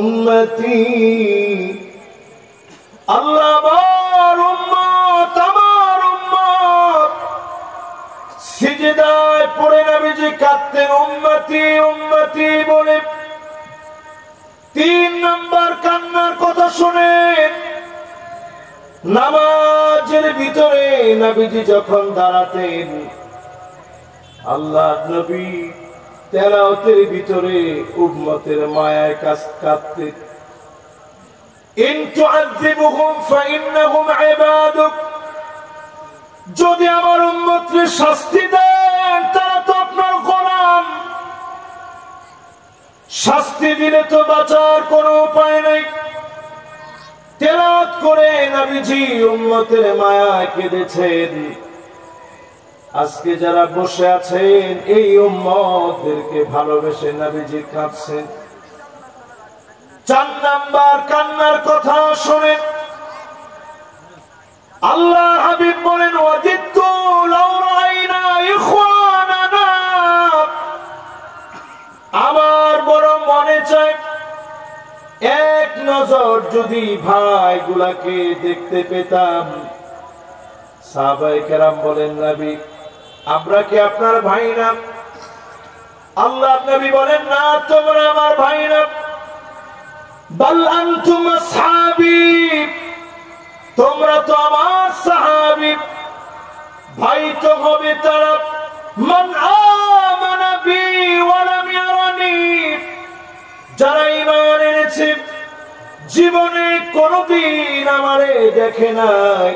উম্মতি, আল্লাহ আমার উম্মত, আমার উম্মত। সিজদায় পড়ে নবীজি কাঁদতেন উম্মতি উম্মতি বলে। 3 নম্বর কান্নার কথা শুনেন, নামাজের ভিতরে নবীজি যখন দাঁড়াতেন, আল্লাহ নবী তেলাওয়াতের ভিতরে উম্মতের মায়ায় কাঁদতেন। ইন তুআযিবুহুম ফাইন্নাহুম ইবাদুক, যদি আমার উম্মতকে শাস্তি দেন তারা তো আপনার গোলাম, শাস্তি দিলে তো বাঁচার কোনো উপায় নেই। তেলাওয়াত করে নবীজি উম্মতের মায়ায় কেঁদেছেন। আজকে যারা বসে আছেন এই উম্মতদেরকে ভালোবেসে নবীজি কাঁদছেন। 4 নাম্বার কান্নার কথা শুনেন, আল্লাহ হাবিব বলেন ওয়াজিদতু লাউ রাআইনা ইখওয়ানানা, আমার বড় মনে চায় এক নজর যদি ভাইগুলাকে দেখতে পেতাম। সাহাবায়ে কেরাম বলেন নবী আমরা কি আপনার ভাই না? আল্লাহ নবী বলেন না, তোমরা আমার ভাই না, বাল আনতুম আসহাবী, তোমরা তো আমার সাহাবী। ভাই তো হবে তারা মান আমানা বি ওয়া লাম ইয়ারানি, যারা ঈমান এনেছে জীবনে কোনদিন আমারে দেখে নাই,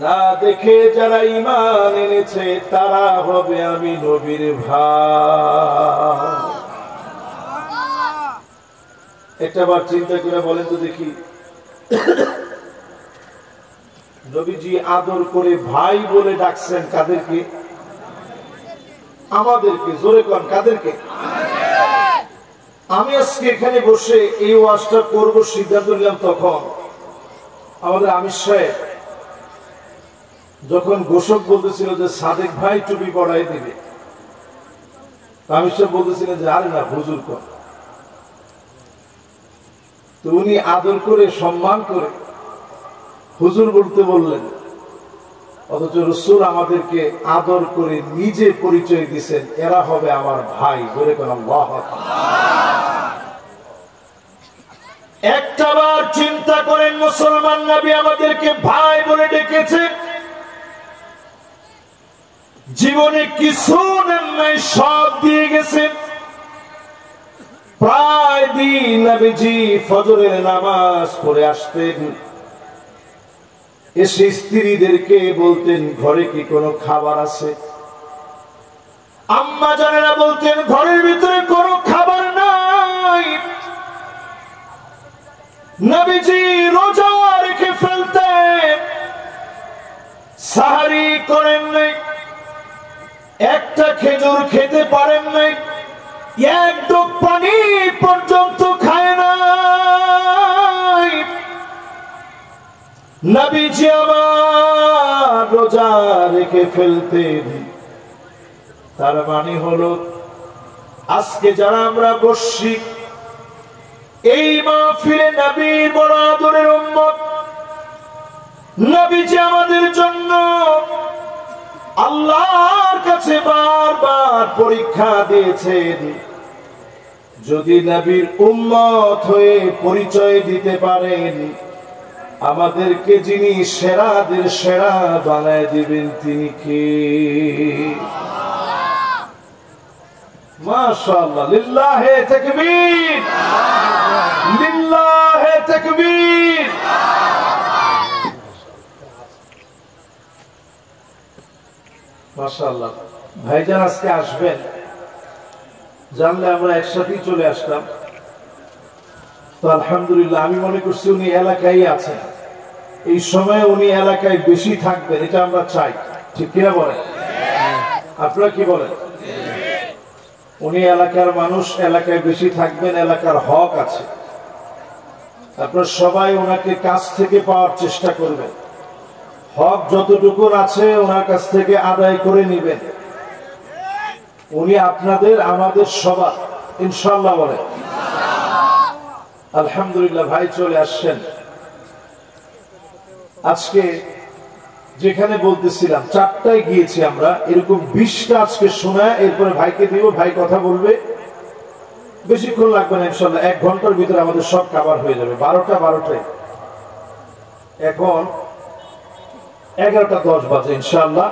না দেখে যারা ঈমান এনেছে তারা হবে আমি নবীর ভাই। একটাবার চিন্তা করে বলেন তো দেখি, নবীজি আদর করে ভাই বলে ডাকছেন কাদেরকে? আমাদেরকে। জোরে কোন কাদেরকে? আমি আজকে এখানে বসে এই ওয়াজটা করবো সিদ্ধান্ত নিলাম তখন আমাদের আমির সাহেব যখন ঘোষক বলতেছিল যে সাদেক ভাই টুপি পড়াই দিবে, আমির সাহেব বলতেছিলেন যে আরে না হুজুর কর। তো উনি আদর করে সম্মান করে হুজুর বলতে বললেন, অথচ রাসূল আমাদেরকে আদর করে নিজে পরিচয় দিয়েছেন এরা হবে আমার ভাই। বলে কোন আল্লাহু আকবার। একটাবার চিন্তা করেন, মুসলমান নবী আমাদেরকে ভাই বলে ডেকেছে, জীবনে কিছু নেন নাই সব দিয়ে গেছেন। প্রায় দিন নবীজি ফজরের নামাজ পড়ে আসতেন, এসে স্ত্রীদেরকে বলতেন ঘরে কি কোনো খাবার আছে? আম্মা জানেরা বলতেন ঘরের ভিতরে কোনো খাবার নাই। নবীজি রোজা রেখে ফেলতেন, সাহারি করেন নাই, একটা খেজুর খেতে পারেন নাই, এক ঢোক পানি পর্যন্ত খায় নাই। নবীজি আবার রোজা রেখে ফেলতেন। তার মানে হলো আজকে যারা আমরা বসছি এই মাহফিলে নবীর বড় আদরের উম্মত, নবীজি আমাদের জন্য আল্লাহর কাছে বারবার পরীক্ষা দিয়েছেন। যদি নবীর উম্মত হয়ে পরিচয় দিতে পারেন, আমাদেরকে যিনি সেরাদের সেরা বানায় দিবেন তিনি কে? মাশাআল্লাহ, লিল্লাহে তাকবীর, লিল্লাহে তাকবীর। মাশাআল্লাহ, ভাইজান আজকে আসবেন জানলে আমরা একসাথেই চলে আসতাম। তো আলহামদুলিল্লাহ, আমি মনে করছি উনি এলাকায় আছেন, এই সময় উনি এলাকায় বেশি থাকবেন, এটা আমরা চাই। ঠিক কিনা বলেন? আপনারা কি বলেন? উনি এলাকার মানুষ, এলাকায় বেশি থাকবেন, এলাকার হক আছে। আপনারা সবাই ওনাকে কাছ থেকে পাওয়ার চেষ্টা করবেন, হক যতটুকু আছে ওনার কাছ থেকে আদায় করে নেবেন। উনি আপনাদের আমাদের সবার, ইনশাআল্লাহ বলেন। আলহামদুলিল্লাহ ভাই চলে আসছেন। আজকে যেখানে বলতেছিলাম 4টায় গিয়েছি আমরা, এরকম 20টা আজকে শোনা, এরপরে ভাইকে দিব, ভাই কথা বলবে, বেশিক্ষণ লাগবে না ইনশাআল্লাহ, 1 ঘন্টার ভিতরে আমাদের সব কভার হয়ে যাবে। 12টায় এখন 11:10 বাজে ইনশাআল্লাহ।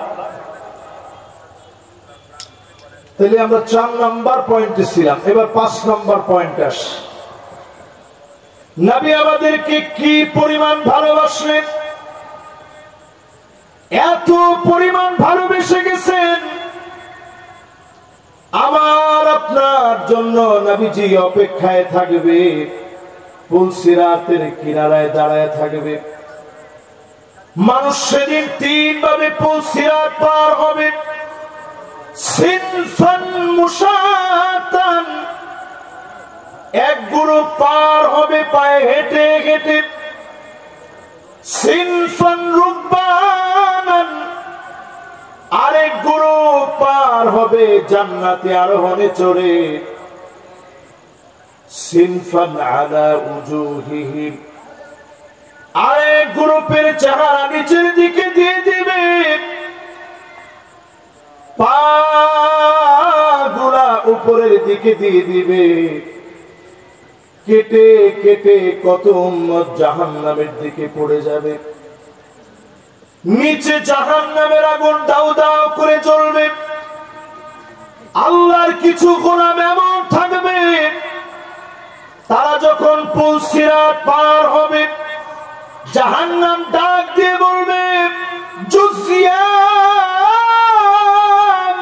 তাহলে আমরা 4 নাম্বার পয়েন্টে ছিলাম, এবার 5 নাম্বার পয়েন্ট আসি। নবী আমাদেরকে কি পরিমাণ ভালোবাসলেন, এত পরিমাণ ভালোবেসে গেছেন, আমার আপনার জন্য নবীজি অপেক্ষায় থাকবে, পুলসিরাতের কিনারায় দাঁড়ায় থাকবে। মানুষ সেদিন 3 ভাবে পুলসিরাত পার হবে। সিনফান মুশাতান, এক গ্রুপ পার হবে পায়ে হেঁটে হেঁটে। সিনফান রুকবানান, আরেক গ্রুপ পার হবে জান্নাতে আরোহণে চড়ে। সিনফান আলা উজুহিহিম, আরেক গ্রুপের চেহারা নিচের দিকে দিয়ে দিবে, পাগুলা উপরের দিকে দিয়ে দিবে। কেটে কেটে কত উম্মত জাহান্নামের দিকে পড়ে যাবে। নিচে জাহান্নামের আগুন দাউ দাউ করে জ্বলবে। আল্লাহর কিছু গোলাম এমন থাকবে, তারা যখন পুলসিরাত পার হবে, জাহান্নাম ডাক দিয়ে বলবে, জুজিয়া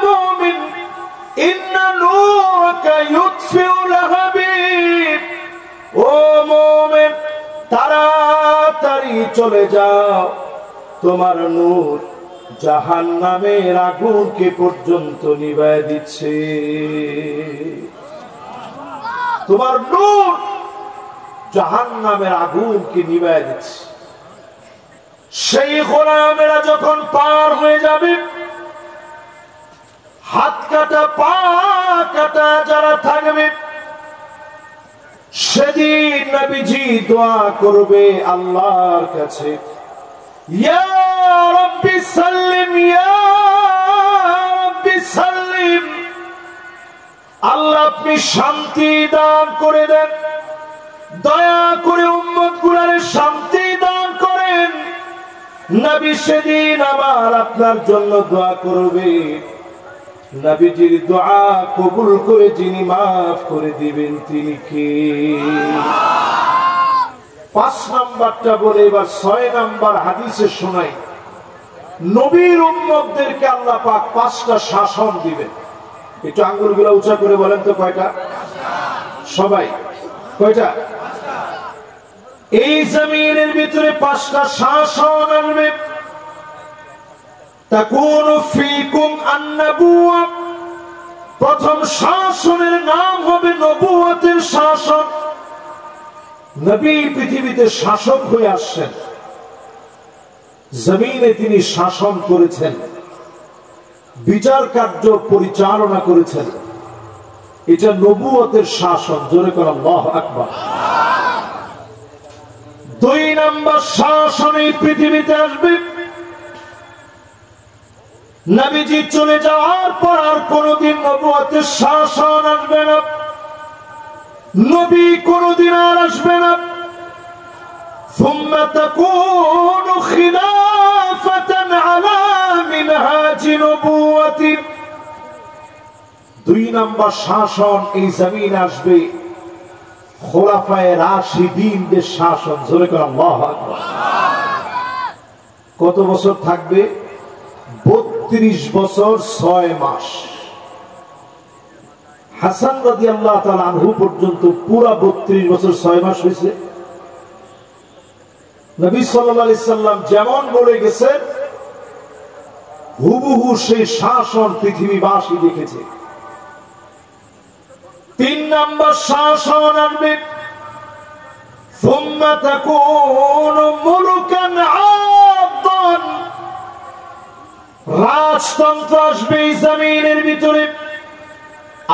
মুমিন ইন্না নূরাকা ইউতফিউ লাহাবি। ও মুমিন, তাড়াতাড়ি চলে যাও, তোমার নূর জাহান্নামের আগুনকে পর্যন্ত নিভায় দিচ্ছে। তোমার নূর জাহান্নামের আগুনকে নিভায় দিচ্ছে। সেই গোলামেরা যখন পার হয়ে যাবে, হাত কাটা পা কাটা যারা থাকবে, সেদিন নবীজি দোয়া করবে আল্লাহর কাছে, ইয়া রাব্বি সাল্লিম, ইয়া রাব্বি সাল্লিম। আল্লাহ আপনি শান্তি দান করে দেন, দয়া করে উম্মত গুলারে শান্তি দান করেন। নবী সেদিন আমার আপনার জন্য দোয়া করবে। নবীজির দোয়া কবুল করে যিনি মাফ করে দিবেন তিনি কে? 5 নাম্বারটা বলে এবার 6 নাম্বার হাদিসে শোনাই। নবীর উম্মতদেরকে আল্লাহ পাক 5টা শাসন দিবেন। একটু আঙ্গুলগুলো উঁচা করে বলেন তো কয়টা? সবাই কয়টা? এই জমিনের ভিতরে 5টা শাসন আসবে। তাকুনু ফীকুম আন-নবুওয়া, প্রথম শাসনের নাম হবে নবুয়তের শাসন। নবী পৃথিবীতে শাসক হয়ে আসছেন, জমিনে তিনি শাসন করেছেন, বিচার কার্য পরিচালনা করেছেন। এটা নবুয়তের শাসন। জোরে করে আল্লাহু আকবার। 2 নাম্বার শাসন এই পৃথিবীতে আসবে। নবীজি চলে যাওয়ার পর আর কোনদিন নবুয়তের শাসন আসবে না, নবী কোনদিন আর আসবে না। সুম্মা তাকুনু খিলাফাতান আলা মিনহাজি নবুয়তি। 2 নাম্বার শাসন এই জমিনে আসবে, খোলাফায়ে রাশিদিনদের শাসন। জোরে করে আল্লাহু আকবার। কত বছর থাকবে? 32 বছর 6 মাস। হাসান রাদিয়াল্লাহু তাআলা আনহু পর্যন্ত পুরা 32 বছর 6 মাস হয়েছে। নবী সাল্লাল্লাহু আলাইহি সাল্লাম যেমন বলে গেছেন, হুবহু সেই শাসন পৃথিবীবাসী দেখেছে। 3 নাম্বার শাসন আসবে, সুম্মা তাকুনু মুলকান আদান। রাজতন্ত্র আসবে এই জমিনের ভিতরে।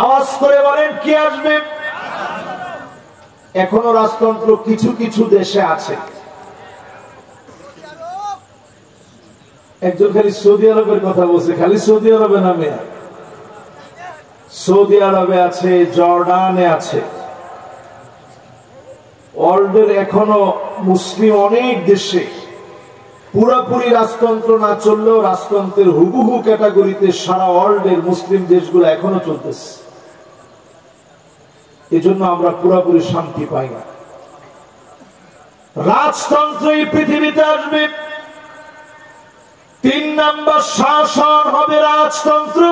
আওয়াজ করে বলেন কি আসবে? এখনো রাজতন্ত্র কিছু কিছু দেশে আছে। একজন খালি সৌদি আরবের কথা বলছে, খালি সৌদি আরবে নামে, সৌদি আরবে আছে, জর্ডানে আছে, ওয়ার্ল্ডের এখনো মুসলিম অনেক দেশে পুরোপুরি রাজতন্ত্র না চললেও রাজতন্ত্রের হুবহু ক্যাটাগরিতে সারা ওয়ার্ল্ডের মুসলিম দেশগুলো এখনো চলতেছে। এজন্য আমরা পুরোপুরি শান্তি পাই না। রাজতন্ত্র এই পৃথিবীতে আসবে, 3 নম্বর শাসন হবে রাজতন্ত্র।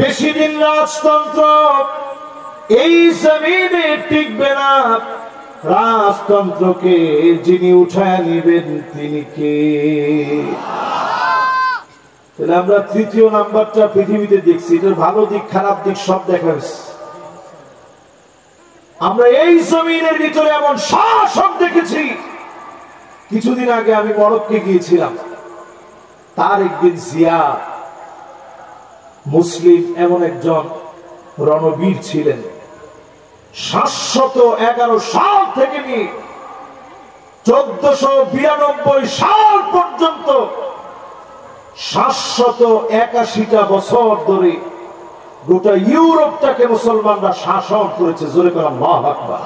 বেশি দিন রাজতন্ত্র এই জমিনে টিকবে না। রাজতন্ত্রকে যিনি উঠায় নিবেন তিনি কে? তাহলে আমরা 3য় নাম্বারটা পৃথিবীতে দেখছি, এটার ভালো দিক খারাপ দিক সব দেখা হচ্ছে। আমরা এই জমিনের ভিতরে এমন শাসক দেখেছি। কিছুদিন আগে আমি মরক্কো গিয়েছিলাম, তারেক বিন জিয়াদ মুসলিম এমন একজন রণবীর ছিলেন। 711 সাল থেকে নিয়ে 1492 সাল পর্যন্ত 781টা বছর ধরে গোটা ইউরোপটাকে মুসলমানরা শাসন করেছে। জোরে করে আল্লাহু আকবার।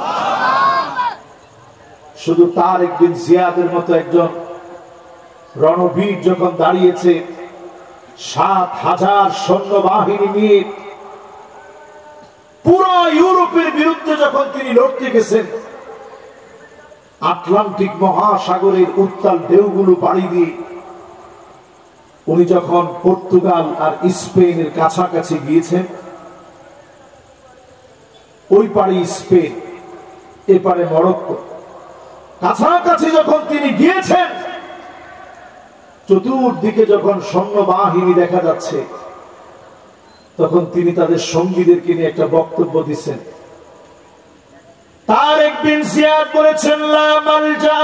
শুধু তারেক বিন জিয়াদের মতো একজন রণবীর যখন দাঁড়িয়েছে 7000 সৈন্যবাহিনী নিয়ে পুরো ইউরোপের বিরুদ্ধে যখন তিনি লড়তে গেছেন, আটলান্টিক মহাসাগরের উত্তাল ঢেউগুলো পাড়ি দিয়ে উনি যখন পর্তুগাল আর স্পেনের কাছাকাছি গিয়েছেন, ওই পারে স্পেন এপারে মরক্কো, কাছাকাছি যখন তিনি গিয়েছেন, চতুর্দিকে যখন সৈন্যবাহিনী দেখা যাচ্ছে, তখন তিনি তাদের সঙ্গীদেরকে নিয়ে একটা বক্তব্য দিচ্ছেন। তারেক বিন জিয়াদ বলেছেন, লা মালজা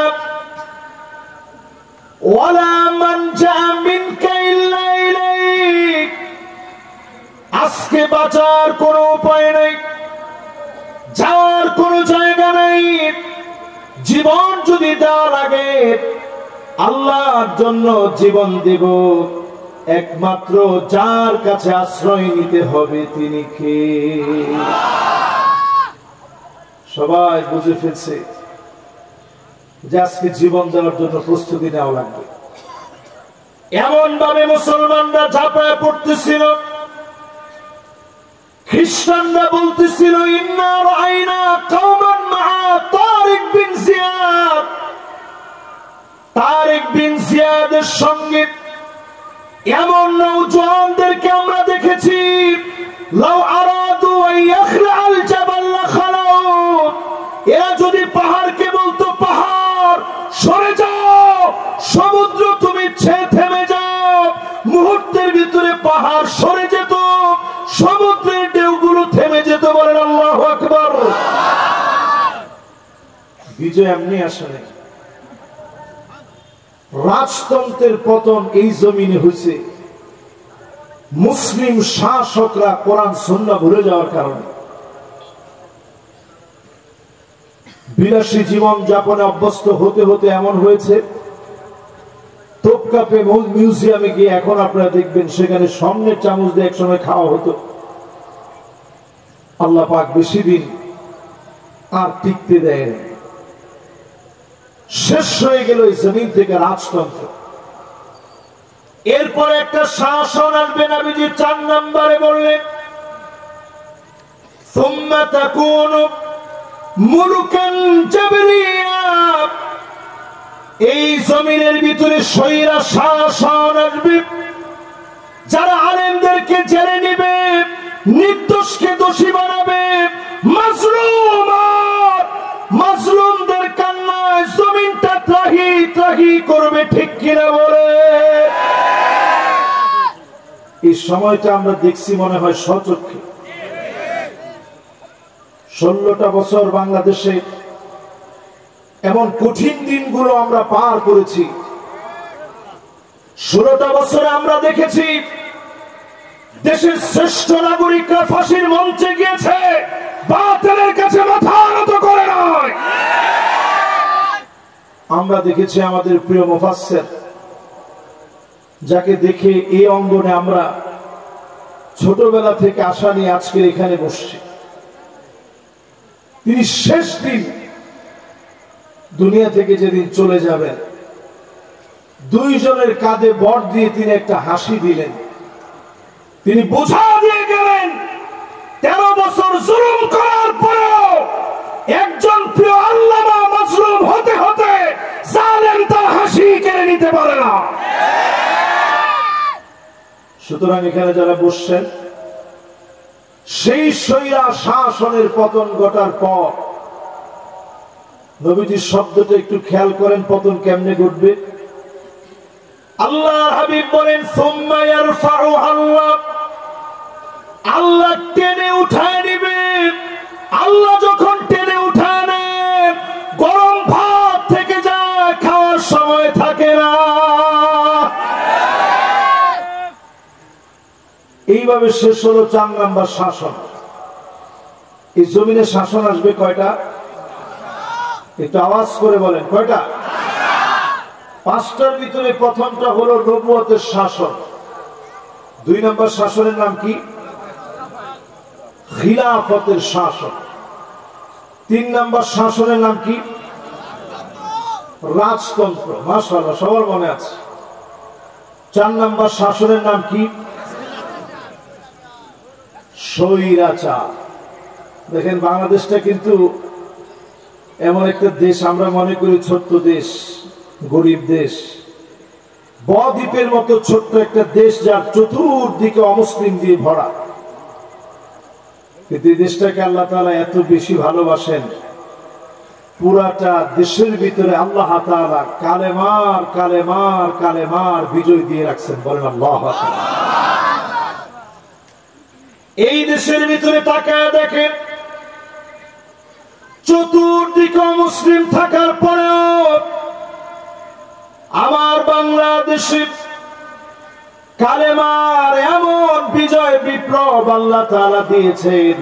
ওয়ালা মানজা মিনকা ইল্লা ইলাইক। আজকে বাঁচার কোনো উপায় নেই, যাওয়ার কোনো জায়গা নেই। জীবন যদি দেওয়া লাগে আল্লাহর জন্য জীবন দেব, একমাত্র যার কাছে আশ্রয় নিতে হবে তিনি কে? সবাই বুঝে ফেলছে যে আজকে জীবন দেওয়ার জন্য প্রস্তুতি নেওয়া লাগবে। এমন ভাবে মুসলমানরা ঝাঁপায় পড়তেছিল, খ্রিস্টানরা বলতেছিল, ইন্না রাআইনা কওমান মাআ তারিক বিন জিয়াদ। তারিক বিন জিয়াদের সঙ্গে এমন নওজওয়ানদেরকে আমরা দেখেছি, লাউ আরাদু আন ইয়াখলাল জাবাল লাখালাউ। এরা যদি পাহাড়কে বলতো, পাহাড় সরে যাও, সমুদ্র তুমি থেমে যাও, মুহূর্তের ভিতরে পাহাড় সরে যেত, সমুদ্রের ঢেউগুলো থেমে যেত। বলেন আল্লাহু আকবার। বিজয় এমনি আসে নাই। রাজতন্ত্রের পতন এই জমিনে হয়েছে মুসলিম শাসকরা কোরআন সুন্নাহ ভুলে যাওয়ার কারণে। বিলাসী জীবন যাপনে অভ্যস্ত হতে হতে এমন হয়েছে, তোপকাপে মিউজিয়ামে গিয়ে এখন আপনারা দেখবেন সেখানে স্বর্ণের চামচ দিয়ে একসময় খাওয়া হতো। আল্লাহ পাক বেশি দিন আর টিকতে দেয় না, শেষ হয়ে গেল এই জমিন থেকে রাজতন্ত্র। এরপর একটা শাসন আসবে, নবীজি 4 নম্বরে বললেন, সুম্মা তাকুনু মুলুকান জাবরিয়া। এই জমিনের ভিতরে স্বৈরা শাসন আসবে, যারা আলেমদেরকে জেলে নিবে, নির্দোষকে দোষী বানাবে, মাজলুমদের কান্নায় জমিনটা ত্রাহি ত্রাহি করবে। ঠিক কিনা বলে? এই সময়টা আমরা দেখছি মনে হয় স্বচক্ষে। 16টা বছর বাংলাদেশে এমন কঠিন দিনগুলো আমরা পার করেছি। 16টা বছরে আমরা দেখেছি দেশের শ্রেষ্ঠ নাগরিকরা ফাঁসির মঞ্চে গিয়েছে, বাতিলের কাছে মাথা নত করে নয়। আমরা দেখেছি আমাদের প্রিয় মুফাসসির, যাকে দেখে এই অঙ্গনে আমরা ছোটবেলা থেকে আশা নিয়ে আজকে এখানে বসছি, তিনি শেষ দিন দুনিয়া থেকে যেদিন চলে যাবেন, দুইজনের কাঁধে বর দিয়ে তিনি একটা হাসি দিলেন। তিনি বোঝা দিয়ে গেলেন 13 বছর জুলুম করার পরেও একজন প্রিয় আল্লামা মাজলুম হতে হতে জালেম তার হাসি কেড়ে নিতে পারে না। সুতরাং এখানে যারা বসছেন, সেই স্বৈরা শাসনের পতন ঘটার পর নবীজির শব্দটা একটু খেয়াল করেন, পতন কেমনে ঘটবে। আল্লাহর হাবিব বলেন সুম্মা ইয়ারফাউ আল্লাহ, আল্লাহ টেনে উঠায় নিবে। আল্লাহ যখন টেনে উঠায় নেন, গরম ভাত থেকে যায়, খাওয়ার সময় থাকে না। এইভাবে শেষ হলো 4 নাম্বার শাসন। এই জমিনে শাসন আসবে কয়টা? একটু আওয়াজ করে বলেন, কয়টা? 5টার ভিতরে প্রথমটা হলো নবুয়তের শাসন। 2 নাম্বার শাসনের নাম কি? খিলাফতের শাসন। 3 নাম্বার শাসনের নাম কি? রাজতন্ত্র। মাশাআল্লাহ, সবার মনে আছে। 4 নাম্বার শাসনের নাম কি? স্বৈরাচার। দেখেন, বাংলাদেশটা কিন্তু এমন একটা দেশ, আমরা মনে করি ছোট্ট দেশ, গরিব দেশ, বদ্বীপের মতো ছোট্ট একটা দেশ, যার চতুর্দিকে অমুসলিম দিয়ে ভরা। কিন্তু এই দেশটাকে আল্লাহ তাআলা এত বেশি ভালোবাসেন, পুরাটা দেশের ভিতরে আল্লাহ তাআলা কালেমার কালেমার কালেমার বিজয় দিয়ে রাখছেন। বলেন আল্লাহু আকবার। এই দেশের ভিতরে তাকায় দেখেন, চতুর্দিকে মুসলিম থাকার পরেও আমার বাংলাদেশে কালেমার এমন বিজয় বিপ্লব আল্লাহ তাআলা দিয়েছেন।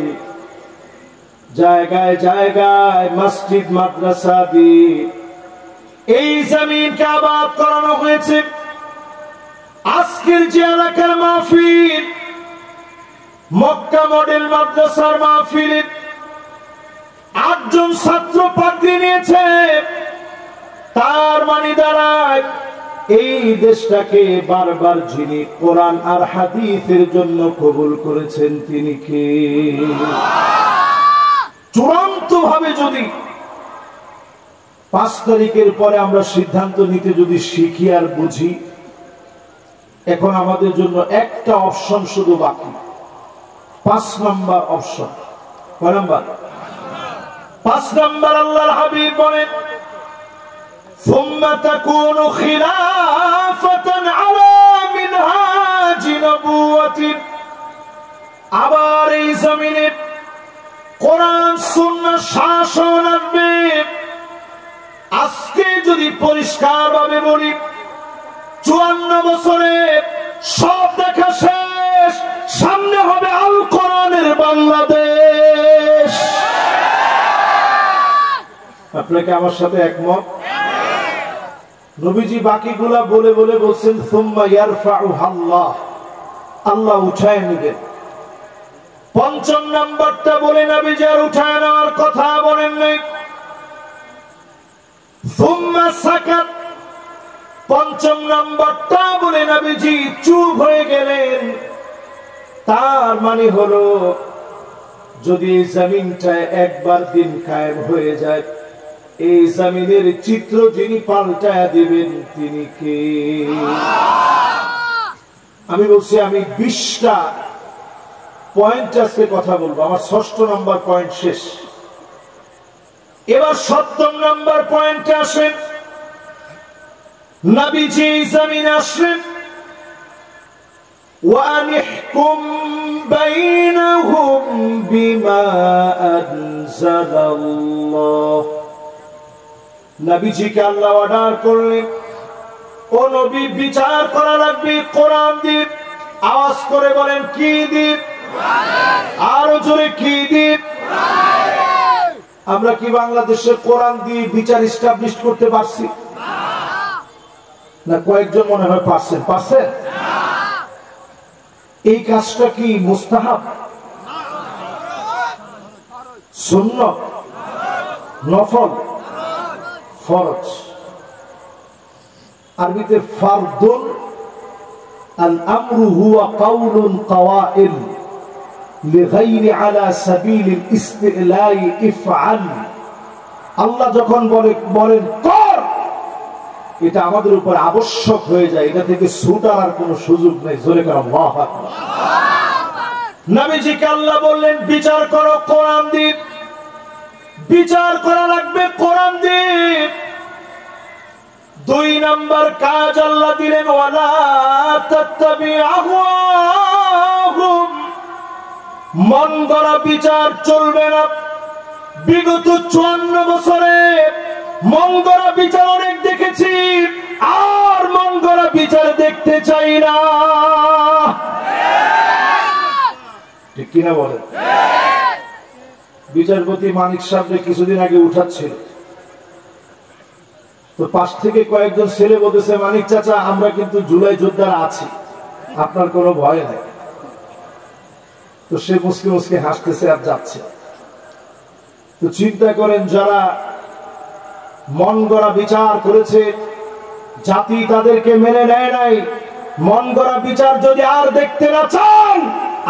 জায়গায় জায়গায় মসজিদ মাদ্রাসা দিয়ে এই জমিনকে আবাদ করানো হয়েছে। আজকের যে এলাকার মাহফিল, মক্কা মডেল মাদ্রাসার মাহফিলে 8 জন ছাত্র পাগড়ি নিয়েছে। তার মানে দাঁড়ায় এই দেশটাকে বারবার যিনি কোরআন আর হাদিসের জন্য কবুল করেছেন, তিনি কে? চূড়ান্ত ভাবে যদি 5 তারিখের পরে আমরা সিদ্ধান্ত নিতে যদি শিখি আর বুঝি, এখন আমাদের জন্য একটা অপশন শুধু বাকি, 5 নাম্বার অপশন। কয় নাম্বার? 5 নাম্বার। আল্লাহর হাবিব বলেন সুম্মা তাকুনু খিলাফাতান আলা মিনহাজি নবুওয়াতি, আবার এই জমিনে কোরআন সুন্নাহ শাসন আসবে। আজকে যদি পরিষ্কার ভাবে বলি, 54 বছরে সব দেখা শেষ, সামনে হবে আল কোরআনের বাংলাদেশ। আপনাকে আমার সাথে একমত? নবীজি বাকিগুলা বলে বলে বলছেন সুম্মা ইয়ারফাউ আল্লাহ, আল্লাহ উঠায় নেবেন। 5ম নাম্বারটা বলে নবীজি আর উঠায় নেওয়ার কথা বলেন নাই। সুম্মা সাকাত, 5ম নাম্বারটা বলে নবীজি চুপ হয়ে গেলেন। তার মানে হলো, যদি এই জমিনটা একবার দিন কায়েম হয়ে যায়, এই জমিনের চিত্র যিনি পাল্টায় দিবেন তিনি কে? আমি বলছি, আমি 20টা পয়েন্ট আজকে কথা বলবো। আমার 6ষ্ঠ নাম্বার পয়েন্ট শেষ। এবার 7ম নাম্বার পয়েন্টে আসেন। নবীজি জমিনে আসলেন, وَأَنِحْكُمْ بَيْنَهُمْ بِمَا أَنزَلَ اللَّهُ। নবীজিকে আল্লাহ অর্ডার করলেন, ও নবী, বিচার করা লাগবে কোরআন দিয়ে। আওয়াজ করে বলেন, কি দিয়ে? আরো জোরে, কি দিয়ে? আমরা কি বাংলাদেশে কোরআন দিয়ে বিচার এস্টাবলিশ করতে পারছি? না কয়েকজন মনে হয় পারছেন? এই কাজটা কি মুস্তাহাব, সুন্নাত, নফল, ফরজ? আরবিতে ফারদুন আল আমরু হুয়া কাউলুন কাওয়াইল লিগাইরি আলা সাবিলিল ইস্তিলাই ইফআল। আল্লাহ যখন বলেন কর, এটা আমাদের উপর আবশ্যক হয়ে যায়, এটা থেকে ছুটার আর কোনো সুযোগ নেই। জোরে করে আল্লাহু আকবার। নবীজিকে আল্লাহ বললেন বিচার করো কোরআন দিয়ে, বিচার করা লাগবে কোরআন দিয়ে। 2 নাম্বার কাজ আল্লাহ দিলেন ওয়ালা তাত্তাবি আহওয়াহুম, মন গড়া বিচার চলবে না। বিগত 54 বছরে মন গড়া বিচার অনেক দেখেছি, আর মন গড়া বিচার দেখতে চাই না। ঠিক কিনা বলেন? বিচারপতি মানিক সাহেব কিছুদিন আগে উঠাচ্ছিল, তো পাশ থেকে কয়েকজন ছেলে বলতেছে, মানিক চাচা আমরা কিন্তু জুলাই যোদ্ধারা আছি, আপনার কোনো ভয় নেই। তো সে মুসকে মুসকে হাসতেছে আর যাচ্ছে। তো চিন্তা করেন, যারা মন গড়া বিচার করেছে, জাতি তাদেরকে মেনে নেয় নাই, মন গড়া বিচার যদি আর দেখতে না চান,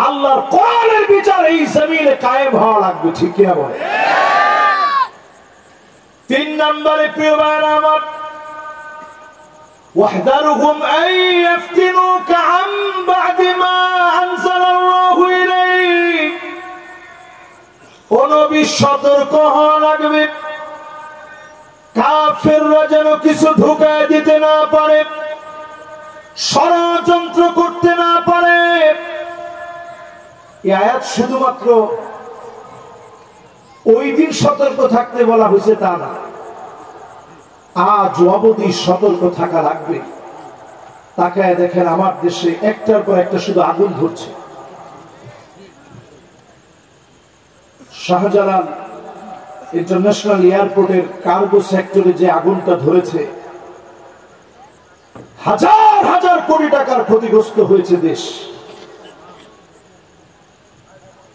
আল্লাহর কোরআনের বিচার এই জমিনে কায়েম হওয়া লাগবে। ঠিক কিনা বলে? 3 নম্বরে প্রিয় ভাইরা আমার, ওয়াহদারহুম আন ইফতিনুকা আন বা'দি মা আনজালাল্লাহু ইলাইক। ও নবী সতর্ক হওয়া লাগবে, কাফেররা যেন কিছু ঢুকায় দিতে না পারে, ষড়যন্ত্র করতে না পারে। এই আয়াত শুধুমাত্র ওই দিন সতর্ক থাকতে বলা হয়েছে তা না, আজ অবধি সতর্ক থাকা লাগবে। তাকায় দেখেন আমার দেশে একটার পর একটা শুধু আগুন ধরছে। শাহজালাল ইন্টারন্যাশনাল এয়ারপোর্টের কার্গো সেক্টরে যে আগুনটা ধরেছে, হাজার হাজার কোটি টাকার ক্ষতিগ্রস্ত হয়েছে দেশ।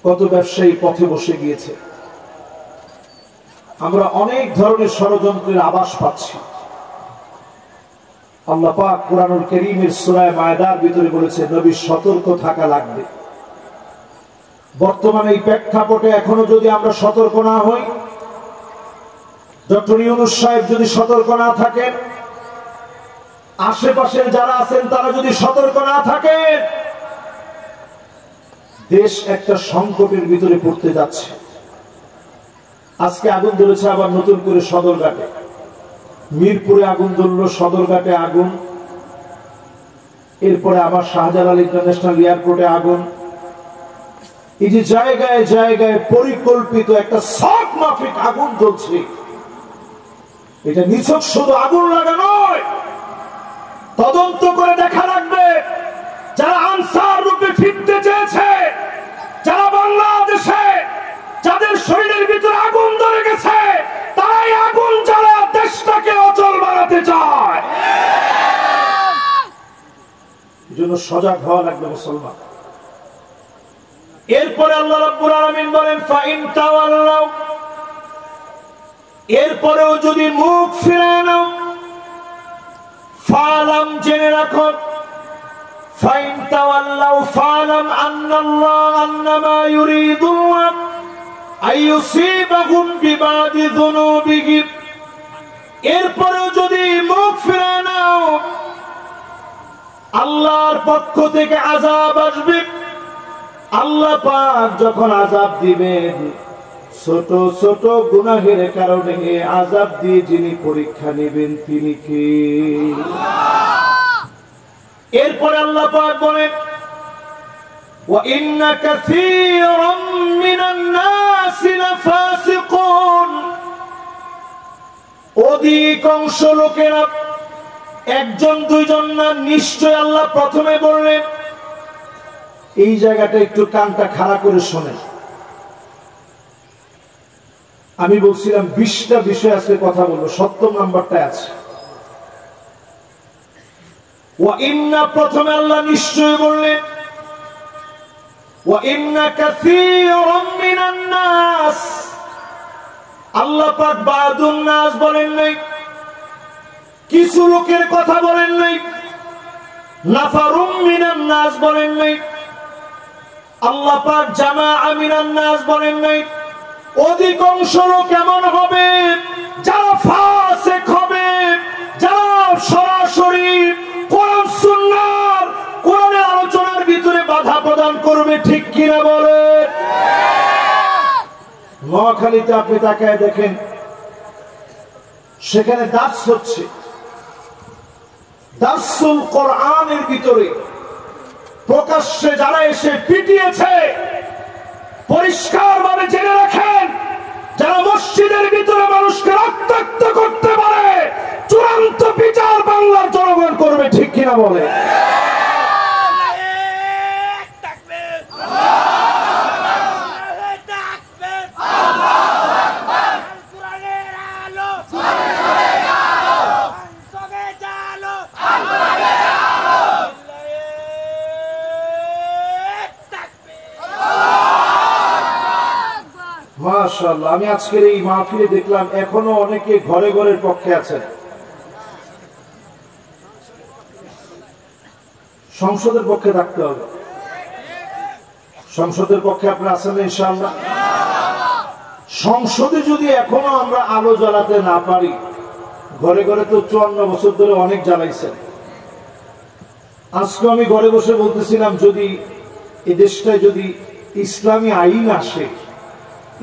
কত ব্যবসায়ী পথে বসে গিয়েছে। আমরা অনেক ধরনের ষড়যন্ত্রের আভাস পাচ্ছি। আল্লাহ পাক কুরআনুল কারীমের সূরা মায়দার ভিতরে বলেছে, নবী সতর্ক থাকা লাগবে। বর্তমানে এই প্রেক্ষাপটে এখনো যদি আমরা সতর্ক না হই, ডক্টর ইউনূস সাহেব যদি সতর্ক না থাকেন, আশেপাশের যারা আছেন তারা যদি সতর্ক না থাকেন, দেশ একটা সংকটের ভিতরে পড়তে যাচ্ছে। আজকে আগুন ধরেছে আবার নতুন করে সদরঘাটে, মিরপুরে আগুন ধরল, সদরঘাটে আগুন, এরপরে আবার শাহজালাল ইন্টারন্যাশনাল এয়ারপোর্টে আগুন। এই যে জায়গায় জায়গায় পরিকল্পিত একটা শখ মাফিক আগুন জ্বলছে, এটা নিছক শুধু আগুন লাগা নয়, তদন্ত করে দেখা লাগবে। যারা আনসার রূপে ফিরতে চেয়েছে, যারা বাংলাদেশে যাদের শরীরের ভিতরে আগুন ধরে গেছে, তারাই আগুন জ্বালা দেশটাকে অচল বানাতে চায়। এজন্য সজাগ হওয়া লাগবে মুসলমান। এরপরে আল্লাহ রাব্বুল আলামিন বলেন, ফাইন তাওয়াল্লাউ, এরপরেও যদি মুখ ফিরিয়ে নাও, ফালাম, জেনে রাখো, ফাইন তাওয়াল্লাউ ফালাম আন্নাল্লাহ আন্নামা ইউরিদুল্লাহ আইয়ুসিবাহুম বিবাদি যুনুবিহিম। এরপরেও যদি মুখ ফিরিয়ে নাও, আল্লাহর পক্ষ থেকে আযাব আসবে। আল্লাহ পাক যখন আযাব দিবেন, ছোট ছোট গুনাহের কারণে আযাব দিয়ে যিনি পরীক্ষা নেবেন তিনি কে? এরপরে আল্লাহ পাক বলেন, ওয়া ইন্না কাসীরাম মিনান নাসি লাফাসিকুন। অধিকাংশ লোকেরা, একজন দুইজন না, নিশ্চয় আল্লাহ প্রথমে বললেন, এই জায়গাটা একটু কানটা খাড়া করে শোনেন। আমি বলছিলাম 20টা বিষয় আজকে কথা বলবো, 70 নাম্বারটা আছে। ওয়া ইন্না, প্রথমে আল্লাহ নিশ্চয় বললেন ওয়া ইন্না কাসীরাম মিনান নাস, আল্লাহ পাক বাদুন নাস বলেন নাই, কিছু লোকের কথা বলেন নাই, নাফারুম মিনান নাস বলেন নাই, আল্লাহ পাক জামাআ মিনান নাস বলেন নাই। অধিকাংশ লোক এমন হবে যারা ফাসিক হবে, যারা সরাসরি কোরআন সুন্নাহর কোরআনের আলোচনার ভিতরে বাধা প্রদান করবে, ঠিক কিনা বলে? নোয়াখালীতে আপনি তাকায় দেখেন, সেখানে দাস হচ্ছে, দাসুল কোরআনের ভিতরে প্রকাশ্যে যারা এসে পিটিয়েছে, পরিষ্কার ভাবে জেনে রাখেন, যারা মসজিদের ভিতরে মানুষকে রক্তাক্ত করতে পারে, চূড়ান্ত বিচার বাংলার জনগণ করবে, ঠিক কিনা বলে? মাশাআল্লাহ, আমি আজকের এই মাহফিলে দেখলাম এখনো অনেকে ঘরে ঘরের পক্ষে আছেন। সংসদের পক্ষে থাকতে হবে, সংসদের পক্ষে আপনারা আছেন না ইনশাআল্লাহ? সংসদে যদি এখনো আমরা আলো জ্বালাতে না পারি, ঘরে ঘরে তো 54 বছর ধরে অনেক জ্বালাইছেন। আজকে আমি ঘরে বসে বলতেছিলাম, যদি এই দেশটায় যদি ইসলামী আইন আসে,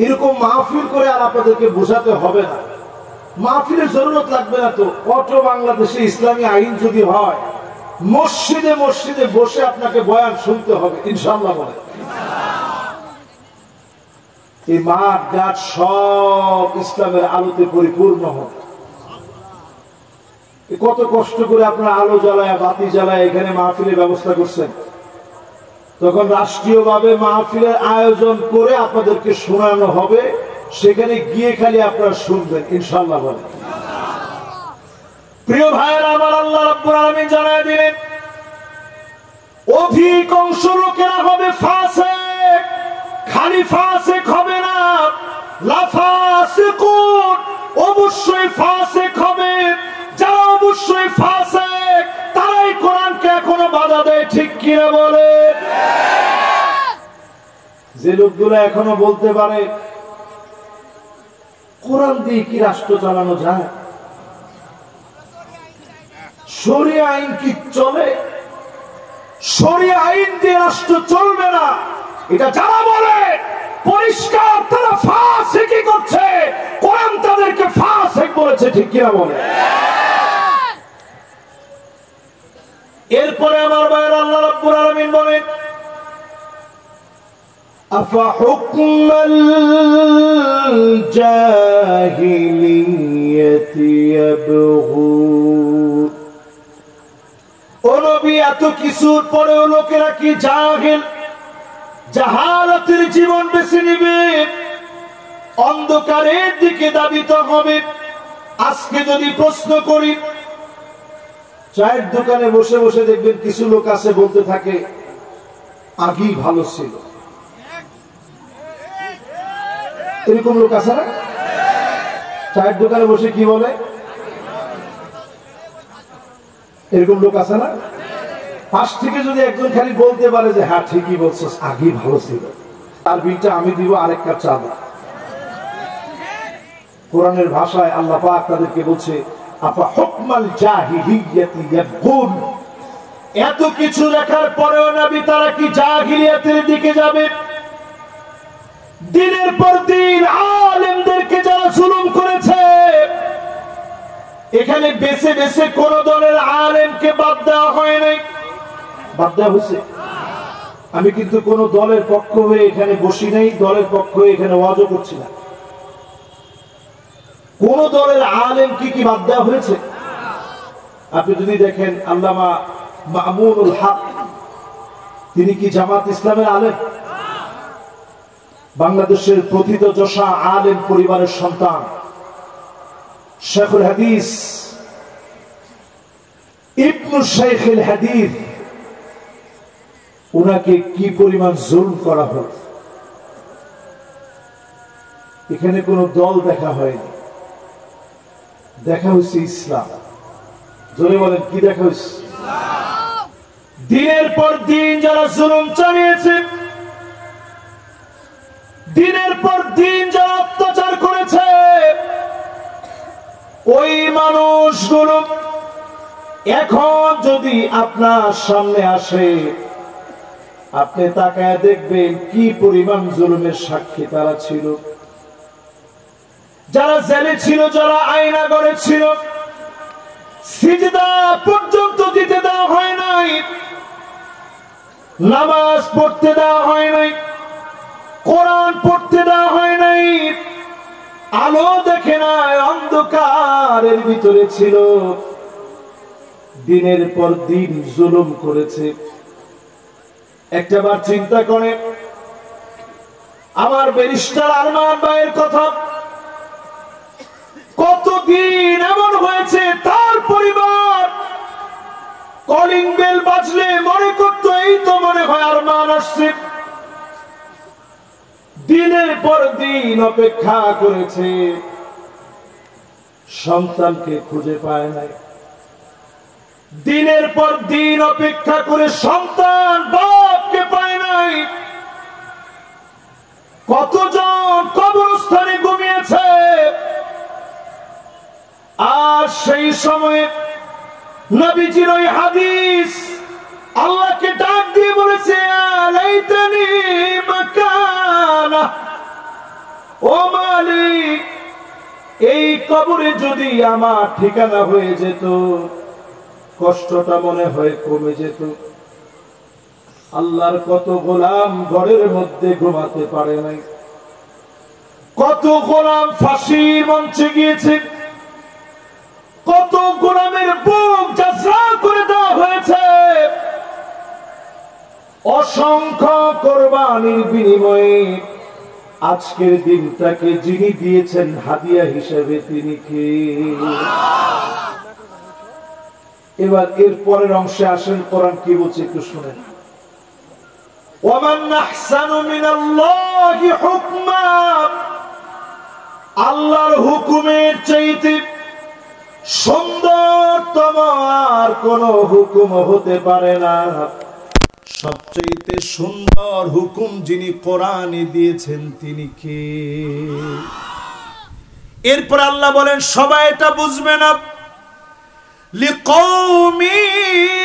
এরকম মাহফিল করে আর আপনাদেরকে বোঝাতে হবে না, মাহফিলের জরুরত লাগবে না। তো অটো বাংলাদেশে ইসলামী আইন যদি হয়, মসজিদে মসজিদে বসে আপনাকে বয়ান শুনতে হবে ইনশাআল্লাহ বলে। এই মাঠ ঘাট সব ইসলামের আলোতে পরিপূর্ণ হবে। কত কষ্ট করে আপনারা আলো জ্বালায়, বাতি জ্বালায় এখানে মাহফিলের ব্যবস্থা করছেন, তখন রাষ্ট্রীয়ভাবে মাহফিলের আয়োজন করে আপনাদেরকে শোনানো হবে, সেখানে গিয়ে খালি আপনারা শুনবেন ইনশাআল্লাহ বলে। প্রিয় ভাইয়েরা আমার, আল্লাহ রাব্বুল আলামিন জানায় দিলেন, অধিকাংশ লোকেরা হবে ফাসিক, খালি ফাসিক হবে না, লাফাসিকুন, অবশ্যই ফাসিক হবে। যারা অবশ্যই ফাসিক, তারাই কোরআনকে এখনো বাধা দেয়, ঠিক কিনা বলে? যে লোকগুলো এখনো বলতে পারে কোরআন দিয়ে কি রাষ্ট্র চালানো যায়, শরিয়া আইন কি চলে, শরিয়া আইন দিয়ে রাষ্ট্র চলবে না, এটা যারা বলে পরিষ্কার তারা ফাসিকি করছে, কোরআন তাদেরকে ফাসিক বলেছে, ঠিক কিনা বলে? এরপরে আমার ভাইয়েরা, আল্লাহ রাব্বুল আলামিন বলেন, আফা হুকমাল জাহিলিয়াতি ইয়াবগুন, ও নবী, এত কিছুর পরেও লোকেরা কি জাহিল, জাহালাতের জীবন বেছে নিবে, অন্ধকারের দিকে ধাবিত হবে। আজকে যদি প্রশ্ন করি, চায়ের দোকানে বসে বসে দেখবেন কিছু লোক আছে বলতে থাকে আগেই ভালো ছিল, এরকম লোক আছে না? চায়ের দোকানে বসে কি বলে, এরকম লোক আছে না? পাশ থেকে যদি একজন খালি বলতে পারে যে হ্যাঁ ঠিকই বলছো, আগেই ভালো ছিল, তার বিলটা আমি দিব, আরেক কাপ চা দাও। কোরআনের ভাষায় আল্লাহ পাক তাদেরকে বলছে, আফা হুকমাল জাহিলিয়াতি ইয়াবগুন, এত কিছু দেখার পরেও নবী তারা কি জাহিলিয়াতের দিকে যাবে? দিনের পর দিন আলেমদেরকে যারা জুলুম করেছে, এখানে বেছে বেছে কোন দলের আলেমকে বাদ দেওয়া হয় নাই, বাদ দেওয়া হয়েছে। আমি কিন্তু কোন দলের পক্ষ হয়ে এখানে বসি নাই, দলের পক্ষ হয়ে এখানে ওয়াজও করছি না। কোন দলের আলেমকে কি বাদ দেওয়া হয়েছে? আপনি যদি দেখেন আল্লামা মামুনুল হক, তিনি কি জামাত ইসলামের আলেম? বাংলাদেশের প্রথিতযশা আলেম পরিবারের সন্তান, শেখুল হাদিস ইবনু শেখুল হাদিস, উনাকে কি পরিমাণ জুলম করা হল। এখানে কোন দল দেখা হয়নি, দেখা হয়েছে ইসলাম। জোরে বলেন, কি দেখা হয়েছে? দিনের পর দিন যারা জুলুম চালিয়েছে, দিনের পর দিন যারা অত্যাচার করেছে, ওই মানুষগুলো এখন যদি আপনার সামনে আসে, আপনি তাকায় দেখবেন কি পরিমাণ জুলুমের সাক্ষী তারা ছিল। যারা জেলে ছিল, যারা আয়নাগরে ছিল, সিজদা পর্যন্ত দিতে দেওয়া হয় নাই, নামাজ পড়তে দেওয়া হয় নাই, কোরআন পড়তে দেওয়া হয় নাই, আলো দেখে নাই, অন্ধকারের ভিতরে ছিল, দিনের পর দিন জুলুম করেছে। একটাবার চিন্তা করে আমার ব্যারিস্টার আরমান ভাইয়ের কথা, কতদিন এমন হয়েছে তার পরিবার কলিং বেল বাজলে মনে করতো এই তো মনে হয় আরমান আসছে। দিনের পর দিন অপেক্ষা করেছে, সন্তানকে খুঁজে পায় নাই। দিনের পর দিন অপেক্ষা করে সন্তান বাপকে পায় নাই। কতজন কবরস্থানে ঘুমিয়েছে, আর সেই সময়ে নবীজির ওই হাদিস আল্লাহকে ডাক দিয়ে বলেছে, আলাইতানি মাকানা, ও মালিক, এই কবরে যদি আমার ঠিকানা হয়ে যেত, কষ্টটা মনে হয় কমে যেত। আল্লাহর কত গোলাম ঘরের মধ্যে ঘুমাতে পারে নাই, কত গোলাম ফাঁসির মঞ্চে গিয়েছে, কত গোলামের বুক জাজরা করে দেওয়া হয়েছে। অসংখ্য কোরবানির বিনিময়ে আজকের দিনটাকে যিনি দিয়েছেন হাদিয়া হিসেবে, তিনি কে? এবার এর পরের অংশে আসেন, কোরআন কি বলছে একটু শুনেন। ওয়ামান আহসানু মিনাল্লাহি হুকমা, আল্লাহর হুকুমের চাইতে সুন্দরতম আর কোন হুকুম হতে পারে না। সবচেয়ে সুন্দর হুকুম যিনি কোরআনে দিয়েছেন, তিনি কে? এরপর আল্লাহ বলেন, সবাই এটা বুঝবে না, লিকৌমি